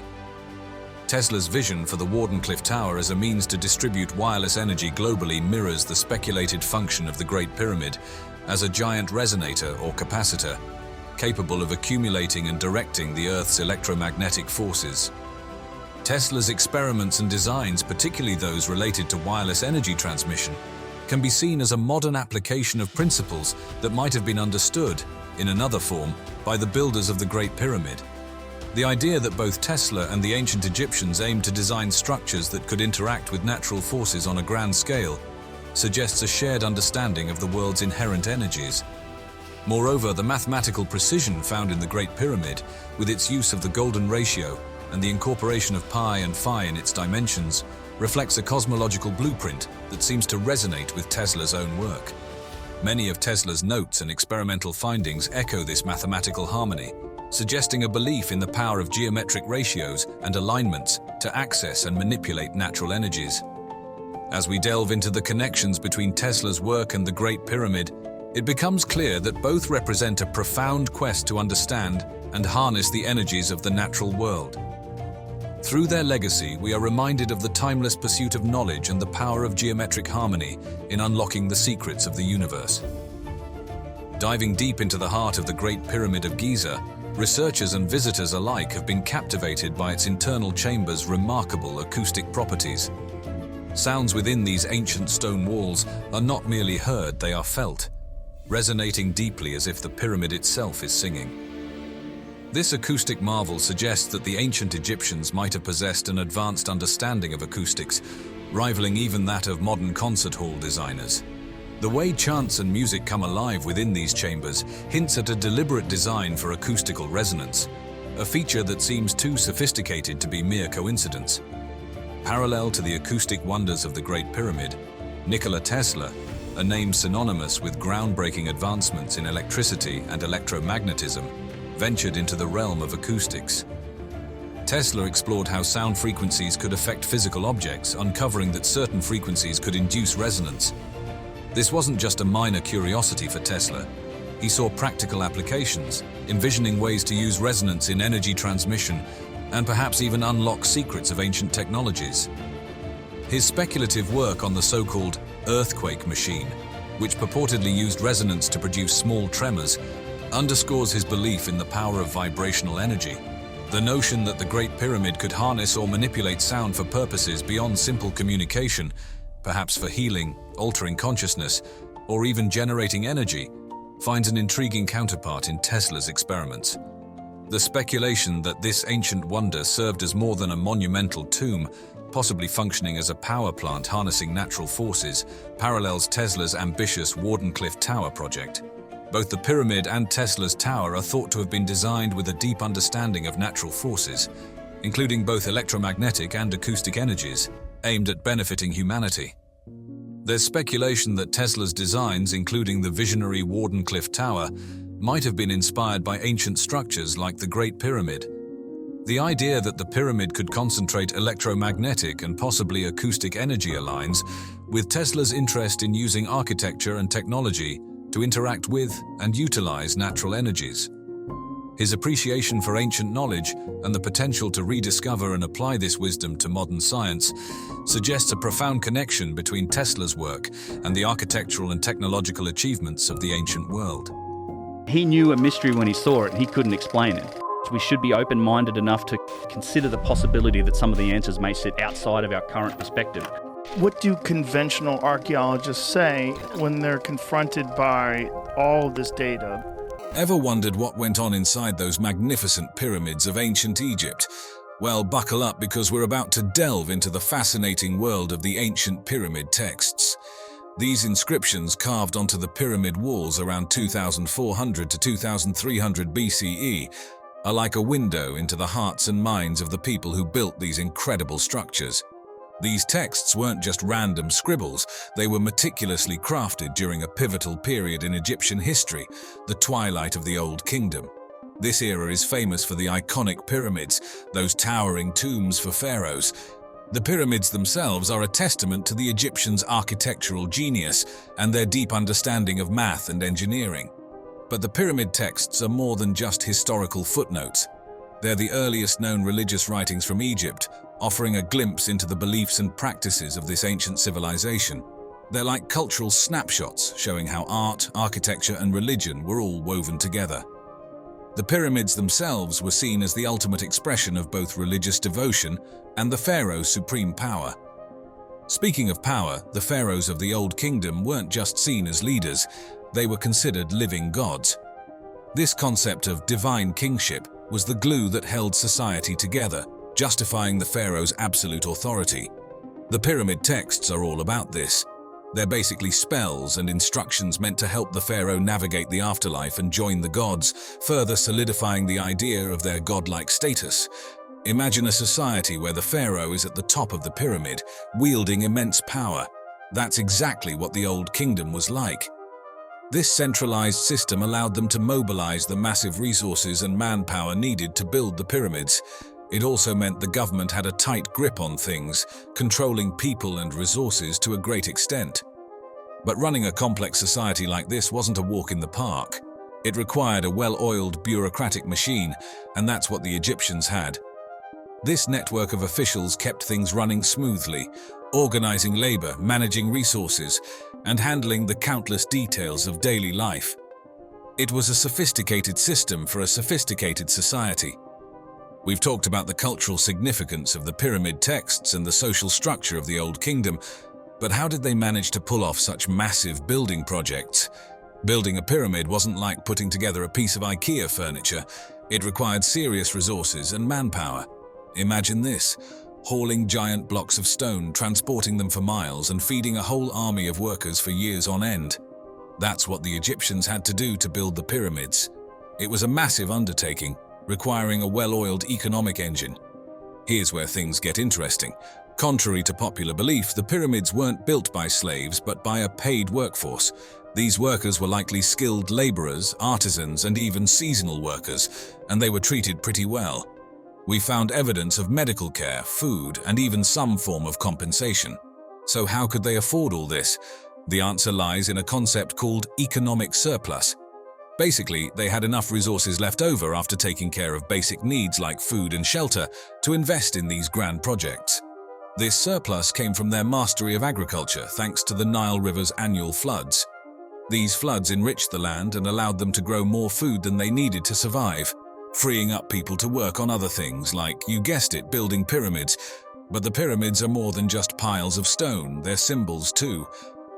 Tesla's vision for the Wardenclyffe Tower as a means to distribute wireless energy globally mirrors the speculated function of the Great Pyramid as a giant resonator or capacitor, capable of accumulating and directing the Earth's electromagnetic forces. Tesla's experiments and designs, particularly those related to wireless energy transmission, can be seen as a modern application of principles that might have been understood, in another form, by the builders of the Great Pyramid. The idea that both Tesla and the ancient Egyptians aimed to design structures that could interact with natural forces on a grand scale suggests a shared understanding of the world's inherent energies. Moreover, the mathematical precision found in the Great Pyramid, with its use of the golden ratio and the incorporation of pi and phi in its dimensions, reflects a cosmological blueprint that seems to resonate with Tesla's own work. Many of Tesla's notes and experimental findings echo this mathematical harmony, suggesting a belief in the power of geometric ratios and alignments to access and manipulate natural energies. As we delve into the connections between Tesla's work and the Great Pyramid, it becomes clear that both represent a profound quest to understand and harness the energies of the natural world. Through their legacy, we are reminded of the timeless pursuit of knowledge and the power of geometric harmony in unlocking the secrets of the universe. Diving deep into the heart of the Great Pyramid of Giza, researchers and visitors alike have been captivated by its internal chambers' remarkable acoustic properties. Sounds within these ancient stone walls are not merely heard, they are felt, resonating deeply as if the pyramid itself is singing. This acoustic marvel suggests that the ancient Egyptians might have possessed an advanced understanding of acoustics, rivaling even that of modern concert hall designers. The way chants and music come alive within these chambers hints at a deliberate design for acoustical resonance, a feature that seems too sophisticated to be mere coincidence. Parallel to the acoustic wonders of the Great Pyramid, Nikola Tesla, a name synonymous with groundbreaking advancements in electricity and electromagnetism, ventured into the realm of acoustics. Tesla explored how sound frequencies could affect physical objects, uncovering that certain frequencies could induce resonance. This wasn't just a minor curiosity for Tesla. He saw practical applications, envisioning ways to use resonance in energy transmission and perhaps even unlock secrets of ancient technologies. His speculative work on the so-called earthquake machine, which purportedly used resonance to produce small tremors, underscores his belief in the power of vibrational energy. The notion that the Great Pyramid could harness or manipulate sound for purposes beyond simple communication, perhaps for healing, altering consciousness, or even generating energy, finds an intriguing counterpart in Tesla's experiments. The speculation that this ancient wonder served as more than a monumental tomb, possibly functioning as a power plant harnessing natural forces, parallels Tesla's ambitious Wardenclyffe Tower project. Both the pyramid and Tesla's tower are thought to have been designed with a deep understanding of natural forces, including both electromagnetic and acoustic energies, aimed at benefiting humanity. There's speculation that Tesla's designs, including the visionary Wardenclyffe Tower, might have been inspired by ancient structures like the Great Pyramid. The idea that the pyramid could concentrate electromagnetic and possibly acoustic energy aligns with Tesla's interest in using architecture and technology to interact with and utilize natural energies. His appreciation for ancient knowledge and the potential to rediscover and apply this wisdom to modern science suggests a profound connection between Tesla's work and the architectural and technological achievements of the ancient world. He knew a mystery when he saw it, and he couldn't explain it. We should be open-minded enough to consider the possibility that some of the answers may sit outside of our current perspective. What do conventional archaeologists say when they're confronted by all of this data? Ever wondered what went on inside those magnificent pyramids of ancient Egypt? Well, buckle up, because we're about to delve into the fascinating world of the ancient pyramid texts. These inscriptions carved onto the pyramid walls around 2400 to 2300 BCE are like a window into the hearts and minds of the people who built these incredible structures. These texts weren't just random scribbles, they were meticulously crafted during a pivotal period in Egyptian history, the twilight of the Old Kingdom. This era is famous for the iconic pyramids, those towering tombs for pharaohs. The pyramids themselves are a testament to the Egyptians' architectural genius and their deep understanding of math and engineering. But the pyramid texts are more than just historical footnotes. They're the earliest known religious writings from Egypt, offering a glimpse into the beliefs and practices of this ancient civilization. They're like cultural snapshots showing how art, architecture, and religion were all woven together. The pyramids themselves were seen as the ultimate expression of both religious devotion and the pharaoh's supreme power. Speaking of power, the pharaohs of the Old Kingdom weren't just seen as leaders, they were considered living gods. This concept of divine kingship was the glue that held society together, justifying the pharaoh's absolute authority. The pyramid texts are all about this. They're basically spells and instructions meant to help the pharaoh navigate the afterlife and join the gods, further solidifying the idea of their godlike status. Imagine a society where the pharaoh is at the top of the pyramid, wielding immense power. That's exactly what the Old Kingdom was like. This centralized system allowed them to mobilize the massive resources and manpower needed to build the pyramids. It also meant the government had a tight grip on things, controlling people and resources to a great extent. But running a complex society like this wasn't a walk in the park. It required a well-oiled bureaucratic machine, and that's what the Egyptians had. This network of officials kept things running smoothly, organizing labor, managing resources, and handling the countless details of daily life. It was a sophisticated system for a sophisticated society. We've talked about the cultural significance of the pyramid texts and the social structure of the Old Kingdom, but how did they manage to pull off such massive building projects? Building a pyramid wasn't like putting together a piece of IKEA furniture. It required serious resources and manpower. Imagine this: hauling giant blocks of stone, transporting them for miles, and feeding a whole army of workers for years on end. That's what the Egyptians had to do to build the pyramids. It was a massive undertaking, requiring a well-oiled economic engine. Here's where things get interesting. Contrary to popular belief, the pyramids weren't built by slaves, but by a paid workforce. These workers were likely skilled laborers, artisans, and even seasonal workers, and they were treated pretty well. We found evidence of medical care, food, and even some form of compensation. So how could they afford all this? The answer lies in a concept called economic surplus. Basically, they had enough resources left over after taking care of basic needs like food and shelter to invest in these grand projects. This surplus came from their mastery of agriculture thanks to the Nile River's annual floods. These floods enriched the land and allowed them to grow more food than they needed to survive, freeing up people to work on other things like, you guessed it, building pyramids. But the pyramids are more than just piles of stone, they're symbols too.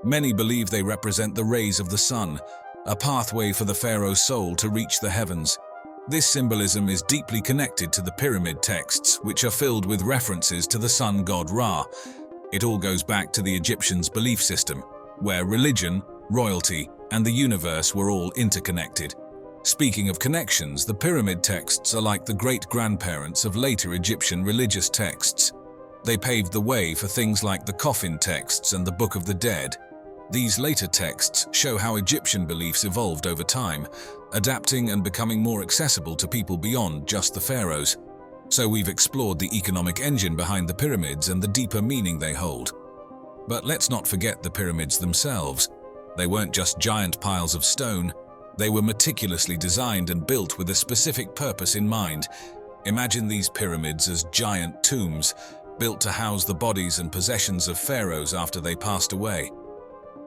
Many believe they represent the rays of the sun, a pathway for the pharaoh's soul to reach the heavens. This symbolism is deeply connected to the pyramid texts, which are filled with references to the sun god Ra. It all goes back to the Egyptians' belief system, where religion, royalty, and the universe were all interconnected. Speaking of connections, the pyramid texts are like the great-grandparents of later Egyptian religious texts. They paved the way for things like the coffin texts and the Book of the Dead. These later texts show how Egyptian beliefs evolved over time, adapting and becoming more accessible to people beyond just the pharaohs. So we've explored the economic engine behind the pyramids and the deeper meaning they hold. But let's not forget the pyramids themselves. They weren't just giant piles of stone. They were meticulously designed and built with a specific purpose in mind. Imagine these pyramids as giant tombs, built to house the bodies and possessions of pharaohs after they passed away.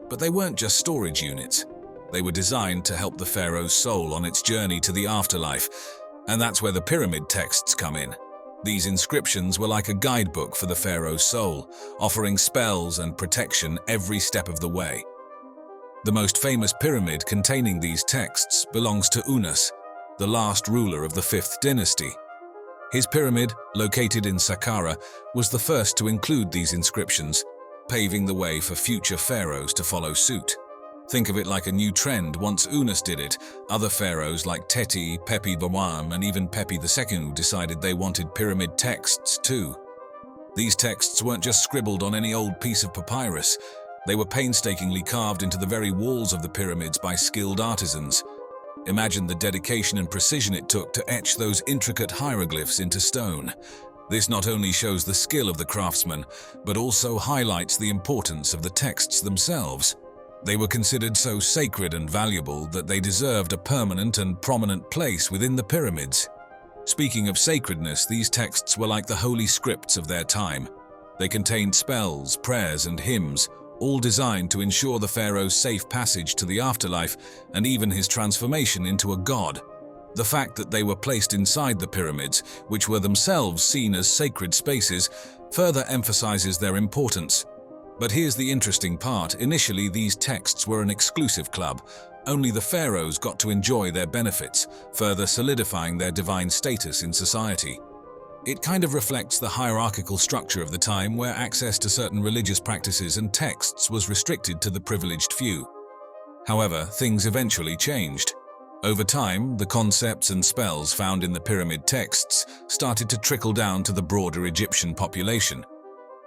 But they weren't just storage units. They were designed to help the pharaoh's soul on its journey to the afterlife, and that's where the pyramid texts come in. These inscriptions were like a guidebook for the pharaoh's soul, offering spells and protection every step of the way. The most famous pyramid containing these texts belongs to Unas, the last ruler of the 5th dynasty. His pyramid, located in Saqqara, was the first to include these inscriptions, paving the way for future pharaohs to follow suit. Think of it like a new trend. Once Unas did it, other pharaohs like Teti, Pepi I, and even Pepi II decided they wanted pyramid texts too. These texts weren't just scribbled on any old piece of papyrus. They were painstakingly carved into the very walls of the pyramids by skilled artisans. Imagine the dedication and precision it took to etch those intricate hieroglyphs into stone. This not only shows the skill of the craftsman, but also highlights the importance of the texts themselves. They were considered so sacred and valuable that they deserved a permanent and prominent place within the pyramids. Speaking of sacredness, these texts were like the holy scripts of their time. They contained spells, prayers, and hymns, all designed to ensure the pharaoh's safe passage to the afterlife and even his transformation into a god. The fact that they were placed inside the pyramids, which were themselves seen as sacred spaces, further emphasizes their importance. But here's the interesting part. Initially, these texts were an exclusive club. Only the pharaohs got to enjoy their benefits, further solidifying their divine status in society. It kind of reflects the hierarchical structure of the time, where access to certain religious practices and texts was restricted to the privileged few. However, things eventually changed. Over time, the concepts and spells found in the pyramid texts started to trickle down to the broader Egyptian population.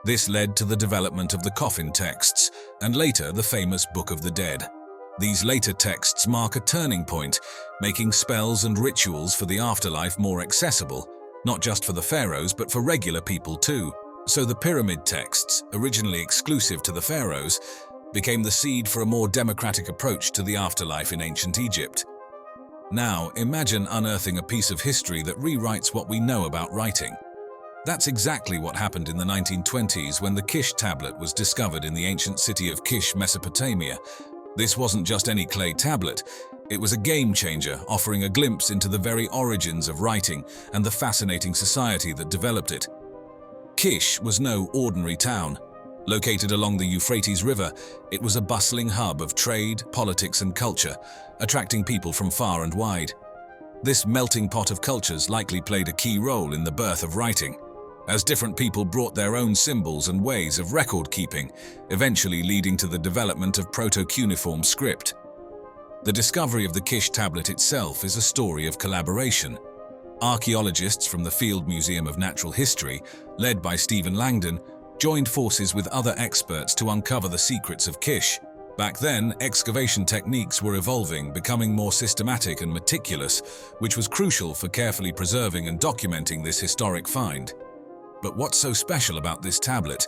This led to the development of the coffin texts, and later the famous Book of the Dead. These later texts mark a turning point, making spells and rituals for the afterlife more accessible, not just for the pharaohs, but for regular people too. So the pyramid texts, originally exclusive to the pharaohs, became the seed for a more democratic approach to the afterlife in ancient Egypt. Now, imagine unearthing a piece of history that rewrites what we know about writing. That's exactly what happened in the 1920s when the Kish tablet was discovered in the ancient city of Kish, Mesopotamia. This wasn't just any clay tablet. It was a game changer, offering a glimpse into the very origins of writing and the fascinating society that developed it. Kish was no ordinary town. Located along the Euphrates River, it was a bustling hub of trade, politics, and culture, attracting people from far and wide. This melting pot of cultures likely played a key role in the birth of writing, as different people brought their own symbols and ways of record-keeping, eventually leading to the development of proto-cuneiform script. The discovery of the Kish tablet itself is a story of collaboration. Archaeologists from the Field Museum of Natural History, led by Stephen Langdon, joined forces with other experts to uncover the secrets of Kish. Back then, excavation techniques were evolving, becoming more systematic and meticulous, which was crucial for carefully preserving and documenting this historic find. But what's so special about this tablet?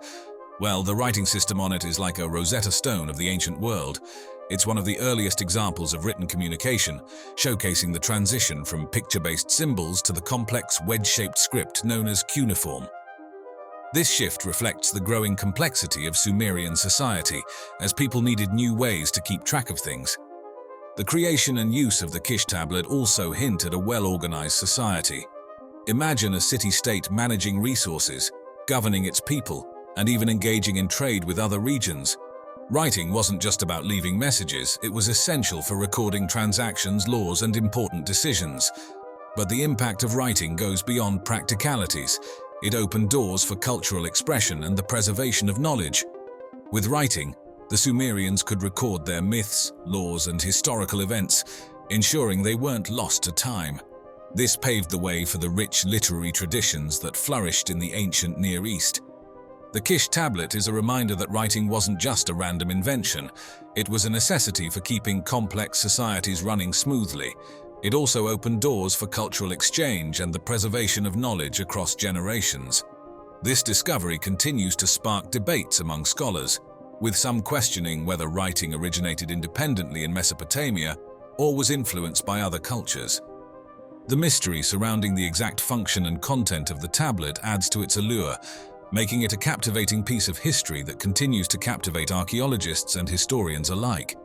Well, the writing system on it is like a Rosetta Stone of the ancient world. It's one of the earliest examples of written communication, showcasing the transition from picture-based symbols to the complex wedge-shaped script known as cuneiform. This shift reflects the growing complexity of Sumerian society, as people needed new ways to keep track of things. The creation and use of the Kish tablet also hint at a well-organized society. Imagine a city-state managing resources, governing its people, and even engaging in trade with other regions. Writing wasn't just about leaving messages, it was essential for recording transactions, laws, and important decisions. But the impact of writing goes beyond practicalities. It opened doors for cultural expression and the preservation of knowledge. With writing, the Sumerians could record their myths, laws, and historical events, ensuring they weren't lost to time. This paved the way for the rich literary traditions that flourished in the ancient Near East. The Kish tablet is a reminder that writing wasn't just a random invention. It was a necessity for keeping complex societies running smoothly. It also opened doors for cultural exchange and the preservation of knowledge across generations. This discovery continues to spark debates among scholars, with some questioning whether writing originated independently in Mesopotamia or was influenced by other cultures. The mystery surrounding the exact function and content of the tablet adds to its allure, making it a captivating piece of history that continues to captivate archaeologists and historians alike.